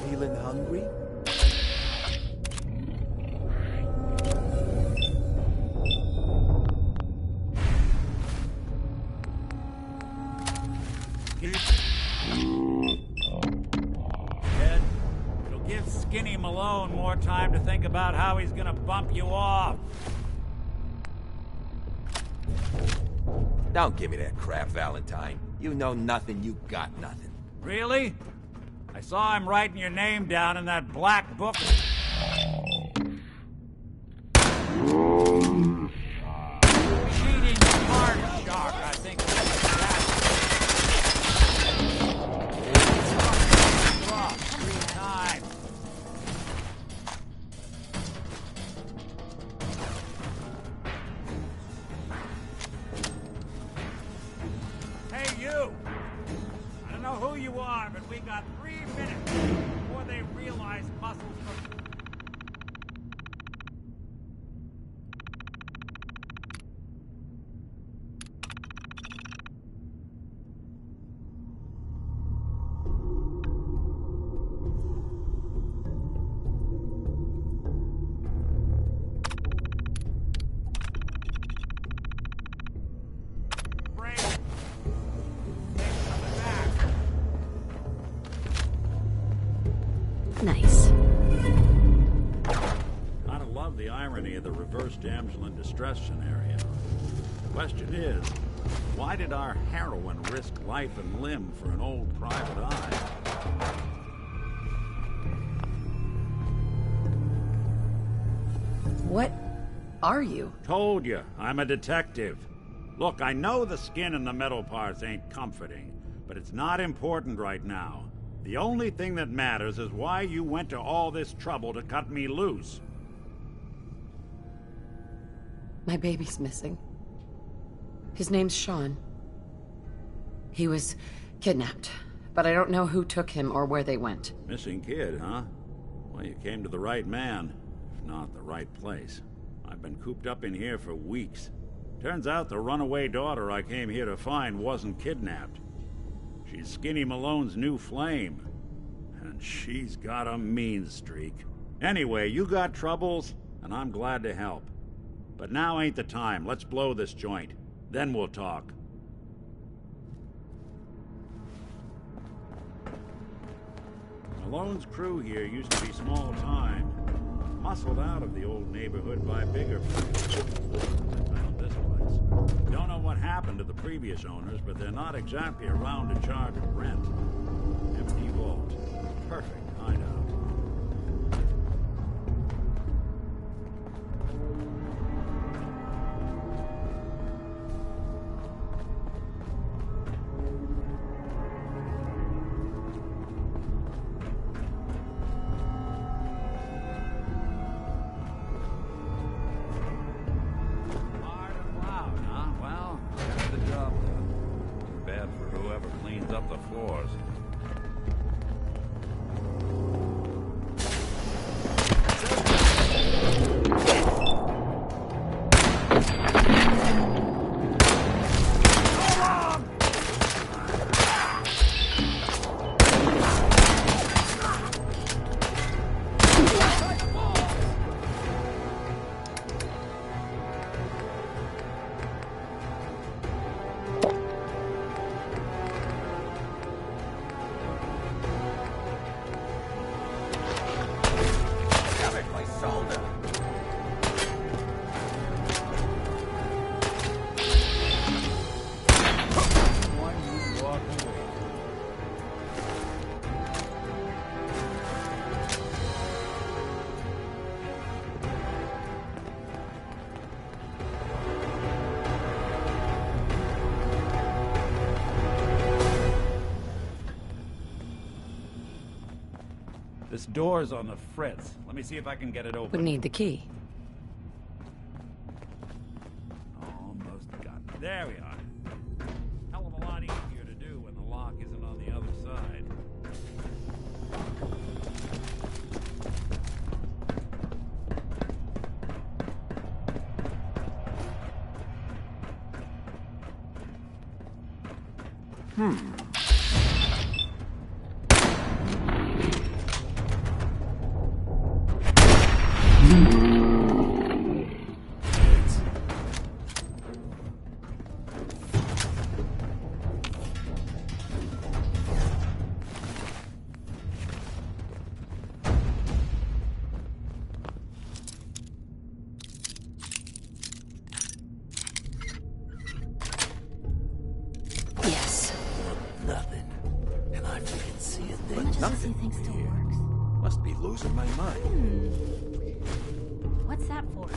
Feeling hungry? Ed, it'll give Skinny Malone more time to think about how he's gonna bump you off. Don't give me that crap, Valentine. You know nothing, you got nothing. Really? I saw him writing your name down in that black book. Cheating card shark, I think. Drop 3 times. Hey, you! I don't know who you are, but we got 3 minutes before they realize muscles from... Nice. Gotta love the irony of the reverse damsel in distress scenario. The question is, why did our heroine risk life and limb for an old private eye? What are you? Told you, I'm a detective. Look, I know the skin and the metal parts ain't comforting, but it's not important right now. The only thing that matters is why you went to all this trouble to cut me loose. My baby's missing. His name's Sean. He was kidnapped, but I don't know who took him or where they went. Missing kid, huh? Well, you came to the right man, if not the right place. I've been cooped up in here for weeks. Turns out the runaway daughter I came here to find wasn't kidnapped. She's Skinny Malone's new flame. And she's got a mean streak. Anyway, you got troubles, and I'm glad to help. But now ain't the time. Let's blow this joint. Then we'll talk. Malone's crew here used to be small time. Muscled out of the old neighborhood by bigger people. I found this place. Don't know what happened to the previous owners, but they're not exactly around to charge rent. Empty vault. Perfect hideout. This door's on the fritz. Let me see if I can get it open. Would need the key. Almost got it. There we are. Hell of a lot easier to do when the lock isn't on the other side. but nothing here. Must be losing my mind. What's that for?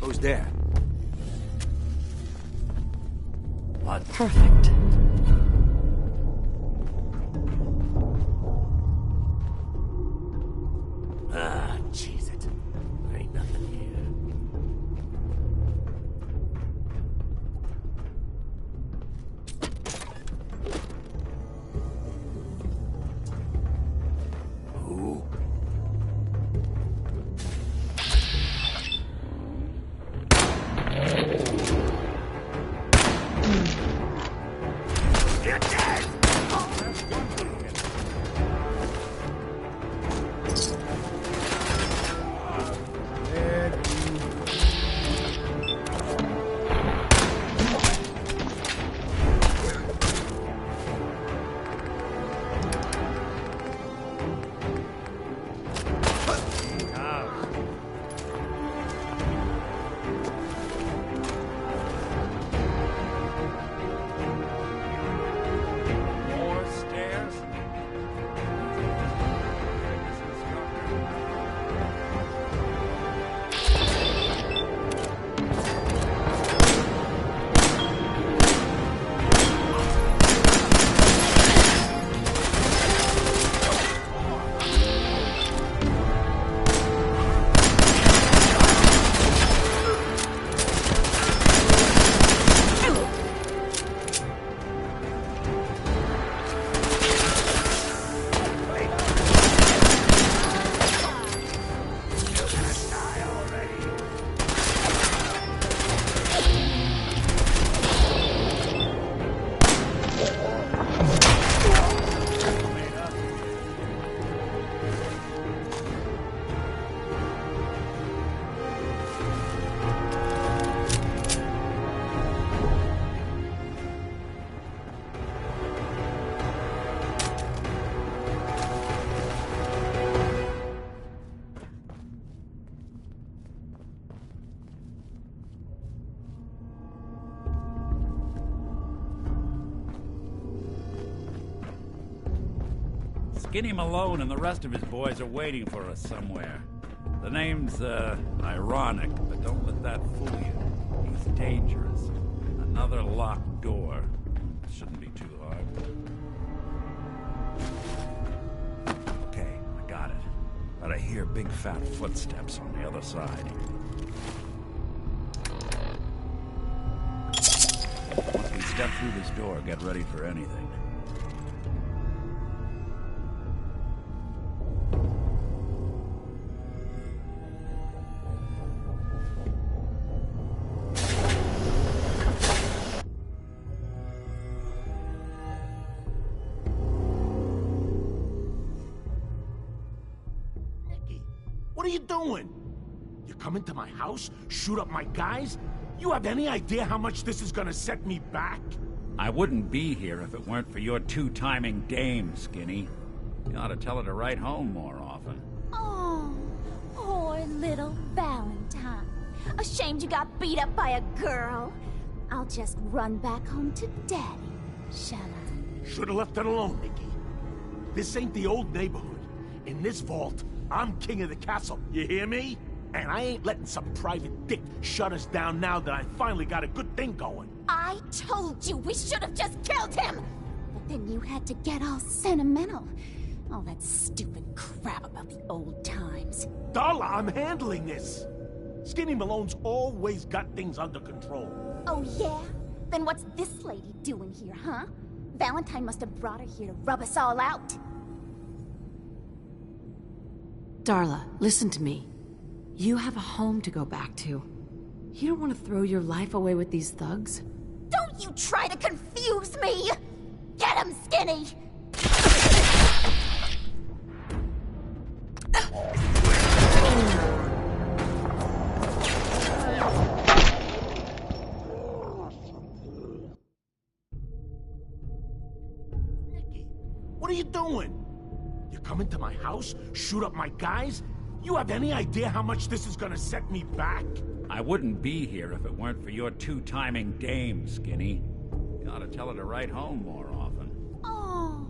Who's there? What? Perfect. Ah, jeez it. There ain't nothing here. Who? You're dead! More stairs? Skinny Malone and the rest of his boys are waiting for us somewhere. The name's, ironic, but don't let that fool you. He's dangerous. Another locked door. Shouldn't be too hard. Okay, I got it. But I hear big fat footsteps on the other side. Once we step through this door, get ready for anything. What are you doing? You come into my house, shoot up my guys? You have any idea how much this is gonna set me back? I wouldn't be here if it weren't for your two-timing dame, Skinny. You ought to tell her to write home more often. Oh, poor little Valentine. Ashamed you got beat up by a girl. I'll just run back home to Daddy, shall I? Should've left it alone, Nikki. This ain't the old neighborhood. In this vault, I'm king of the castle, you hear me? And I ain't letting some private dick shut us down now that I finally got a good thing going. I told you we should have just killed him! But then you had to get all sentimental. All that stupid crap about the old times. Darla, I'm handling this. Skinny Malone's always got things under control. Oh yeah? Then what's this lady doing here, huh? Valentine must have brought her here to rub us all out. Darla, listen to me. You have a home to go back to. You don't want to throw your life away with these thugs. Don't you try to confuse me! Get him, Skinny! Nikki, what are you doing? come into my house, shoot up my guys? You have any idea how much this is gonna set me back? I wouldn't be here if it weren't for your two-timing dame, Skinny. You ought to tell her to write home more often. Oh,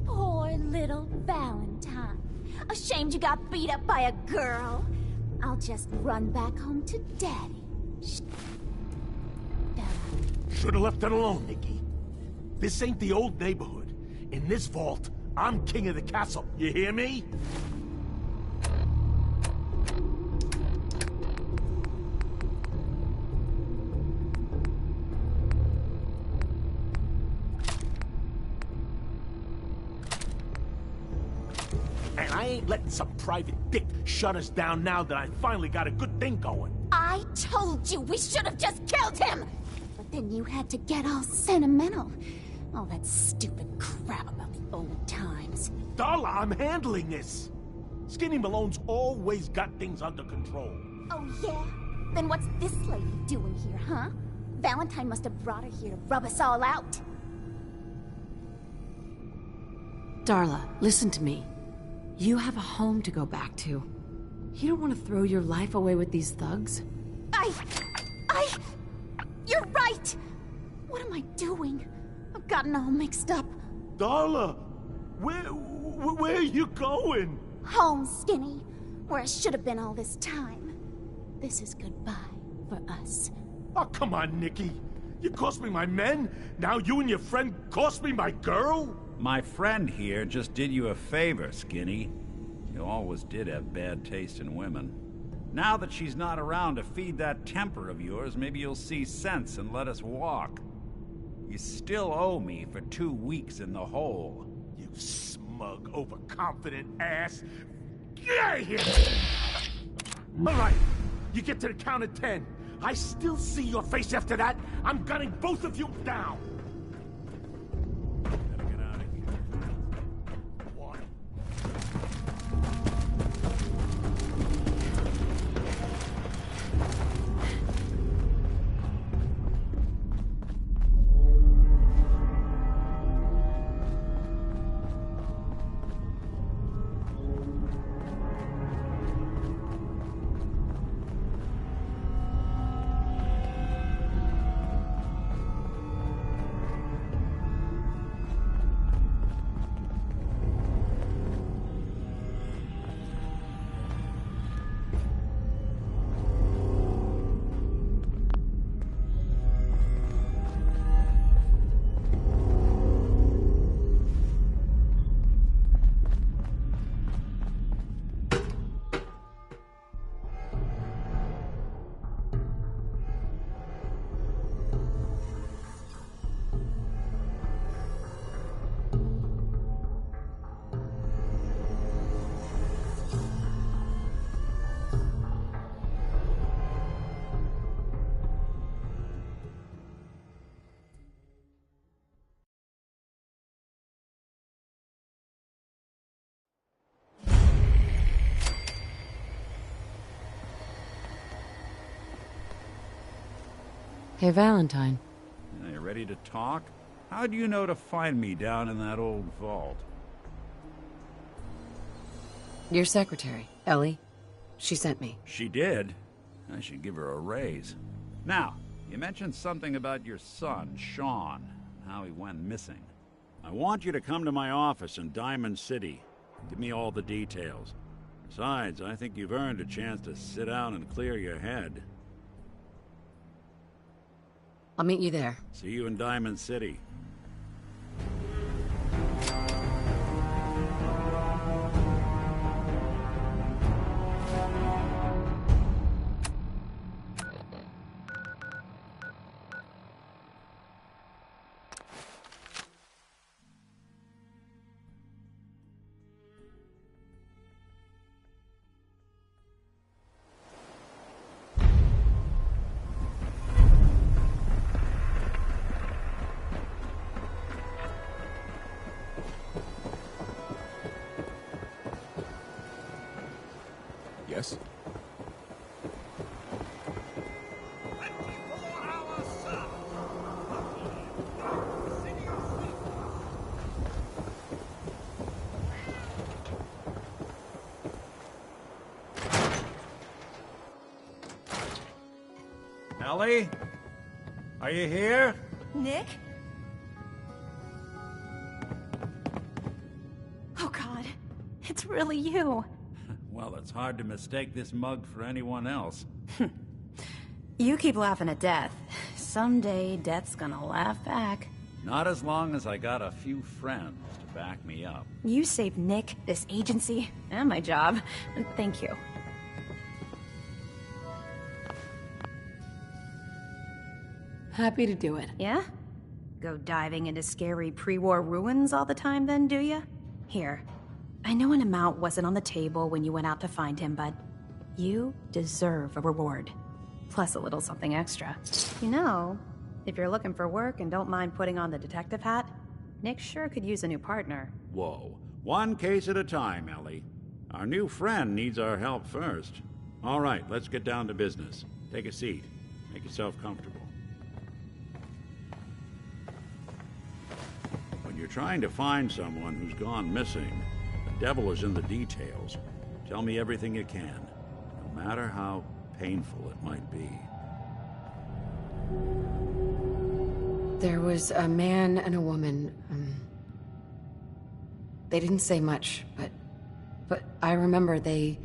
poor little Valentine. Ashamed you got beat up by a girl. I'll just run back home to Daddy. Should've left it alone, Nikki. This ain't the old neighborhood. In this vault, I'm king of the castle. You hear me? And I ain't letting some private dick shut us down now that I finally got a good thing going. I told you we should have just killed him! But then you had to get all sentimental. All that stupid crap about the old times. Darla, I'm handling this. Skinny Malone's always got things under control. Oh, yeah? Then what's this lady doing here, huh? Valentine must have brought her here to rub us all out. Darla, listen to me. You have a home to go back to. You don't want to throw your life away with these thugs? You're right! What am I doing? I've gotten all mixed up. Darla, where are you going? Home, Skinny. Where I should have been all this time. This is goodbye for us. Oh, come on, Nikki. You cost me my men, now you and your friend cost me my girl? My friend here just did you a favor, Skinny. You always did have bad taste in women. Now that she's not around to feed that temper of yours, maybe you'll see sense and let us walk. You still owe me for 2 weeks in the hole. You smug, overconfident ass. Get out of here! All right, you get to the count of 10. I still see your face after that. I'm gunning both of you down. Hey, Valentine. Are you ready to talk? How do you know to find me down in that old vault? Your secretary, Ellie. She sent me. She did? I should give her a raise. Now, you mentioned something about your son, Sean, and how he went missing. I want you to come to my office in Diamond City. Give me all the details. Besides, I think you've earned a chance to sit down and clear your head. I'll meet you there. See you in Diamond City. Yes? Ellie? Are you here? Nick? Oh God, it's really you. Well, it's hard to mistake this mug for anyone else. You keep laughing at death. Someday, death's gonna laugh back. Not as long as I got a few friends to back me up. You saved Nick, this agency, and my job. Thank you. Happy to do it. Yeah? Go diving into scary pre-war ruins all the time then, do ya? Here. I know an amount wasn't on the table when you went out to find him, but you deserve a reward. Plus a little something extra. You know, if you're looking for work and don't mind putting on the detective hat, Nick sure could use a new partner. Whoa. One case at a time, Ellie. Our new friend needs our help first. All right, let's get down to business. Take a seat. Make yourself comfortable. When you're trying to find someone who's gone missing, the devil is in the details. Tell me everything you can, no matter how painful it might be. There was a man and a woman. They didn't say much, but I remember they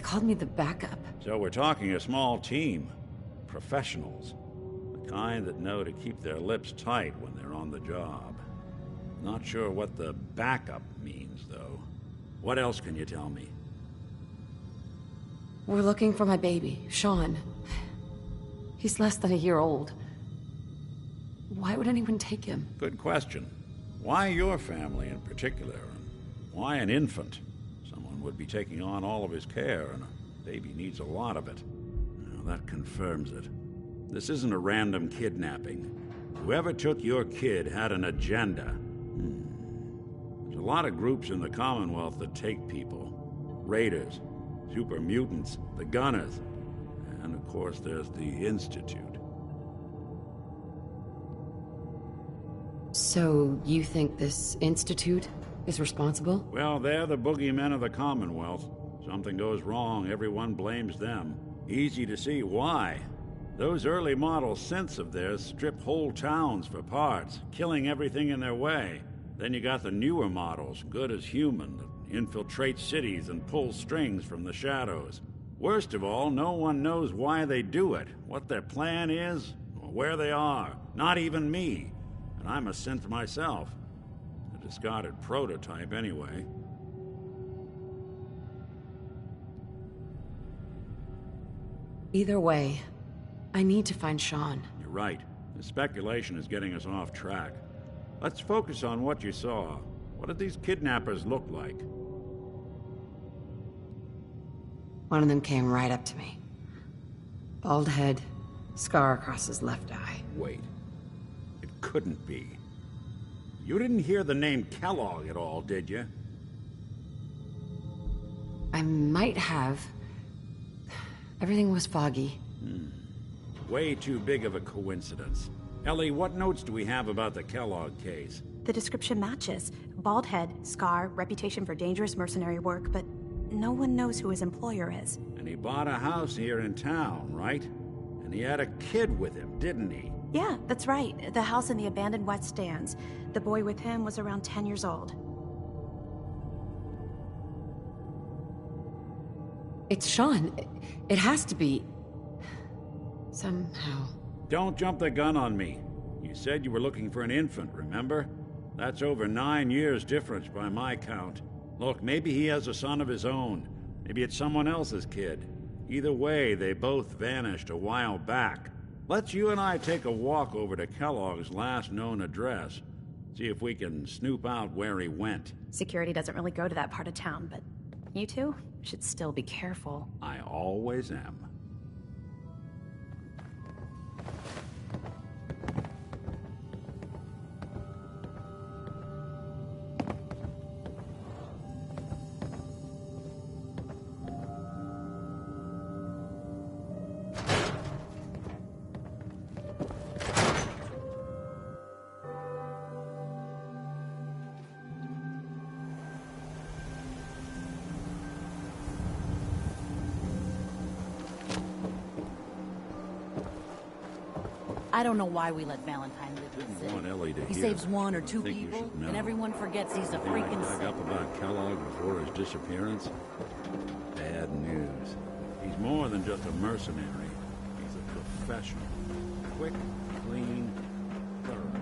called me the backup. So we're talking a small team. Professionals. The kind that know to keep their lips tight when they're on the job. Not sure what the backup means, though. What else can you tell me? We're looking for my baby, Sean. He's less than a year old. Why would anyone take him? Good question. Why your family in particular? And why an infant? Someone would be taking on all of his care, and a baby needs a lot of it. Now, that confirms it. This isn't a random kidnapping. Whoever took your kid had an agenda. There's a lot of groups in the Commonwealth that take people. Raiders, super mutants, the Gunners, and of course there's the Institute. So, you think this Institute is responsible? Well, they're the boogeymen of the Commonwealth. Something goes wrong, everyone blames them. Easy to see why. Those early model synths of theirs strip whole towns for parts, killing everything in their way. Then you got the newer models, good as human, that infiltrate cities and pull strings from the shadows. Worst of all, no one knows why they do it, what their plan is, or where they are. Not even me. And I'm a synth myself. A discarded prototype, anyway. Either way, I need to find Sean. You're right. The speculation is getting us off track. Let's focus on what you saw. What did these kidnappers look like? One of them came right up to me. Bald head, scar across his left eye. Wait. It couldn't be. You didn't hear the name Kellogg at all, did you? I might have. Everything was foggy. Way too big of a coincidence. Ellie, what notes do we have about the Kellogg case? The description matches. Bald head, scar, reputation for dangerous mercenary work, but no one knows who his employer is. And he bought a house here in town, right? And he had a kid with him, didn't he? Yeah, that's right. The house in the abandoned West Stands. The boy with him was around 10 years old. It's Sean. It has to be. Somehow. Don't jump the gun on me. You said you were looking for an infant, remember? That's over 9 years difference by my count. Look, maybe he has a son of his own. Maybe it's someone else's kid. Either way, they both vanished a while back. Let's you and I take a walk over to Kellogg's last known address. See if we can snoop out where he went. Security doesn't really go to that part of town, but you two should still be careful. I always am. I don't know why we let Valentine live in the city. Want Ellie to He hear saves that. one or I two think you people, should know. and everyone forgets he's a Anything I freaking dug saint. up about Kellogg before his disappearance? Bad news. He's more than just a mercenary. He's a professional. Quick, clean, thorough.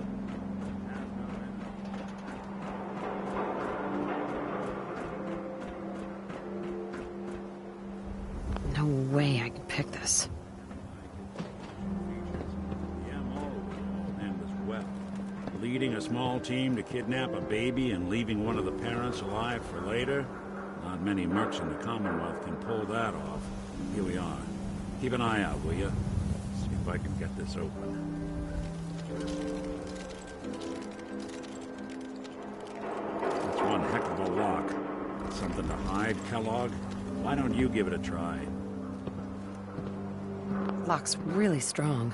No way I could pick this. And was well. Leading a small team to kidnap a baby and leaving one of the parents alive for later? Not many mercs in the Commonwealth can pull that off. Here we are. Keep an eye out, will you? See if I can get this open. That's one heck of a lock. Something to hide, Kellogg? Why don't you give it a try? Lock's really strong.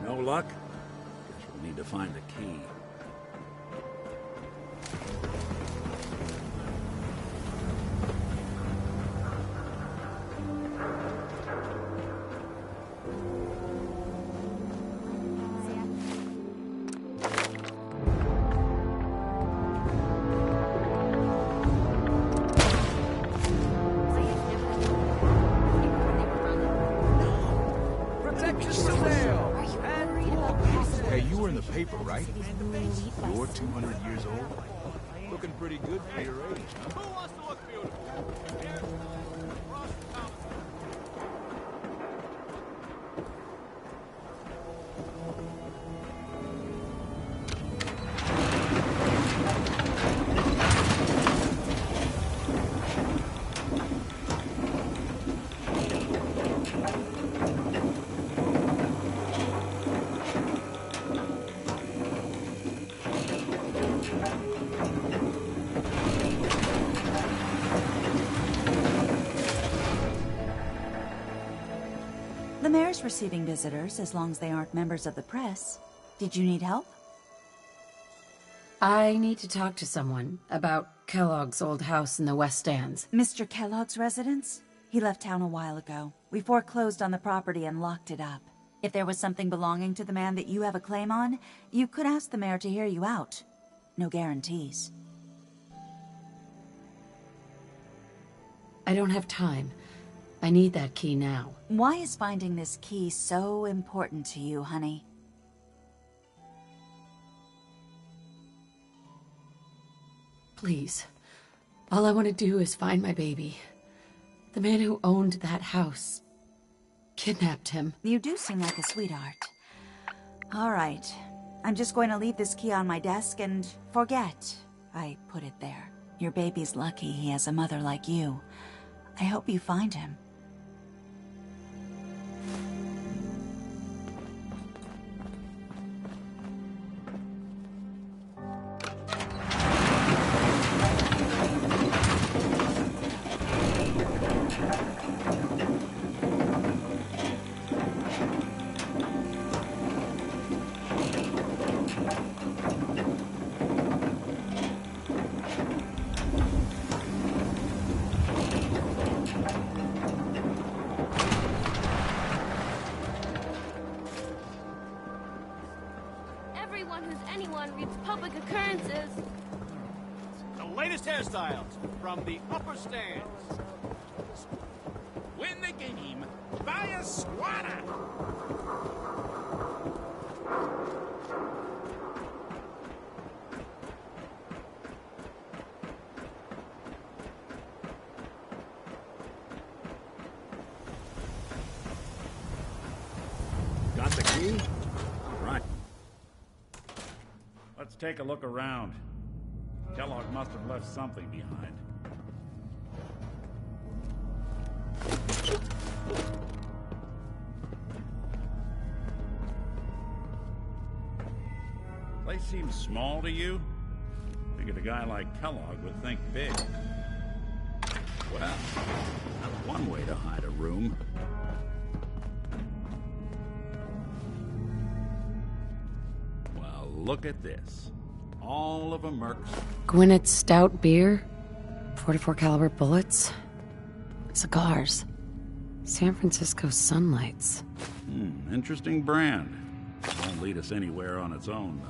No luck? Guess we'll need to find the key. Hey, you were in the paper, right? You're 200 years old? Looking pretty good for your age, huh? Who wants to look beautiful? The mayor's receiving visitors as long as they aren't members of the press. Did you need help? I need to talk to someone about Kellogg's old house in the West Stands. Mr. Kellogg's residence? He left town a while ago. We foreclosed on the property and locked it up. If there was something belonging to the man that you have a claim on, you could ask the mayor to hear you out. No guarantees. I don't have time. I need that key now. Why is finding this key so important to you, honey? Please. All I want to do is find my baby. The man who owned that house kidnapped him. You do seem like a sweetheart. All right. I'm just going to leave this key on my desk and forget I put it there. Your baby's lucky he has a mother like you. I hope you find him. Everyone who's anyone reads public occurrences. The latest hairstyles from the upper stands. Win the game, buy a squatter! Got the key? All right. Let's take a look around. Kellogg must have left something behind. Place seems small to you? Figured a guy like Kellogg would think big. Well, that's one way to hide a room. Well, look at this. All of a Merc's. Gwynnett's stout beer, 44 caliber bullets, cigars. San Francisco Sunlights. Interesting brand. Won't lead us anywhere on its own, though.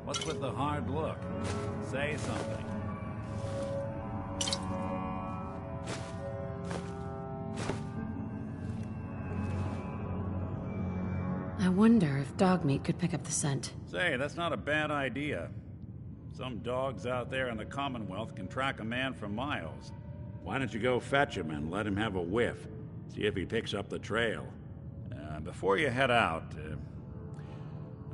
What's with the hard look? Say something. I wonder if dog meat could pick up the scent. Say, that's not a bad idea. Some dogs out there in the Commonwealth can track a man for miles. Why don't you go fetch him and let him have a whiff? See if he picks up the trail. Before you head out,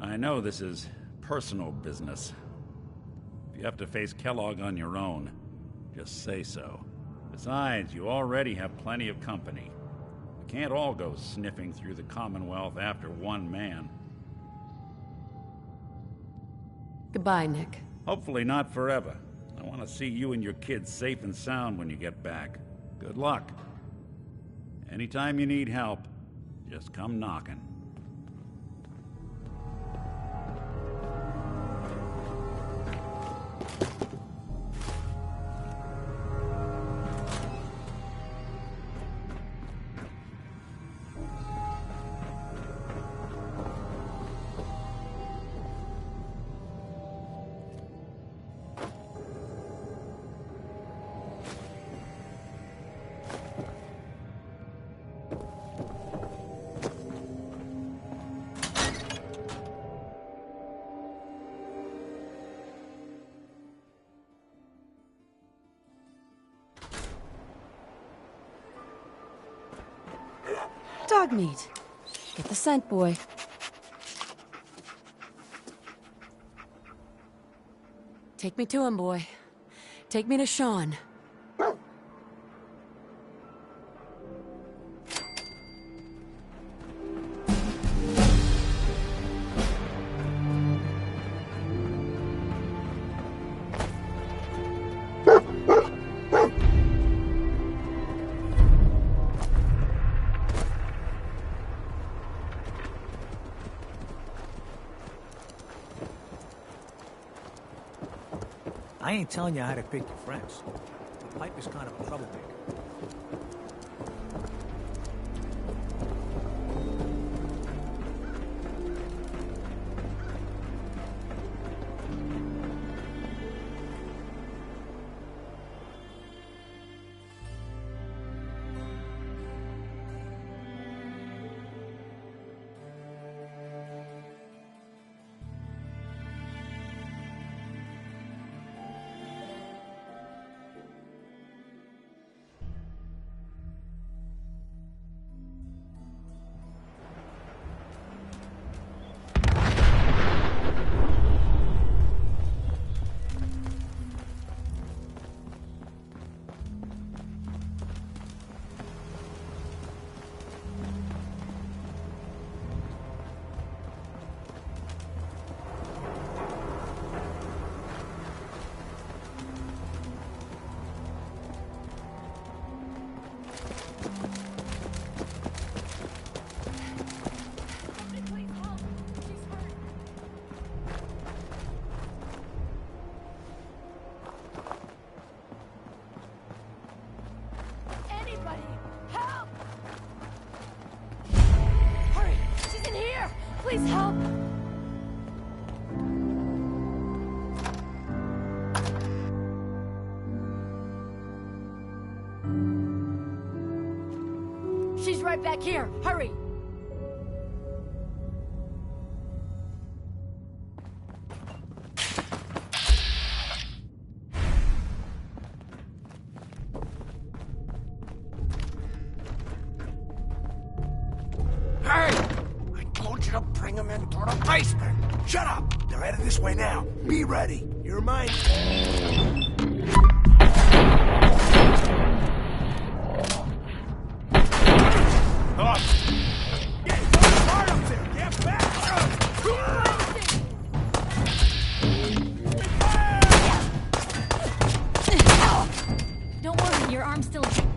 I know this is personal business. If you have to face Kellogg on your own, just say so. Besides, you already have plenty of company. We can't all go sniffing through the Commonwealth after one man. Goodbye, Nick. Hopefully not forever. I want to see you and your kids safe and sound when you get back. Good luck. Anytime you need help, just come knocking. Dog meat. Get the scent, boy. Take me to him, boy. Take me to Sean. I ain't telling you how to pick your friends. The pipe is kind of a troublemaker. Please help! She's right back here! Hurry! Shut up! They're headed this way now. Be ready. You're mine. arm still...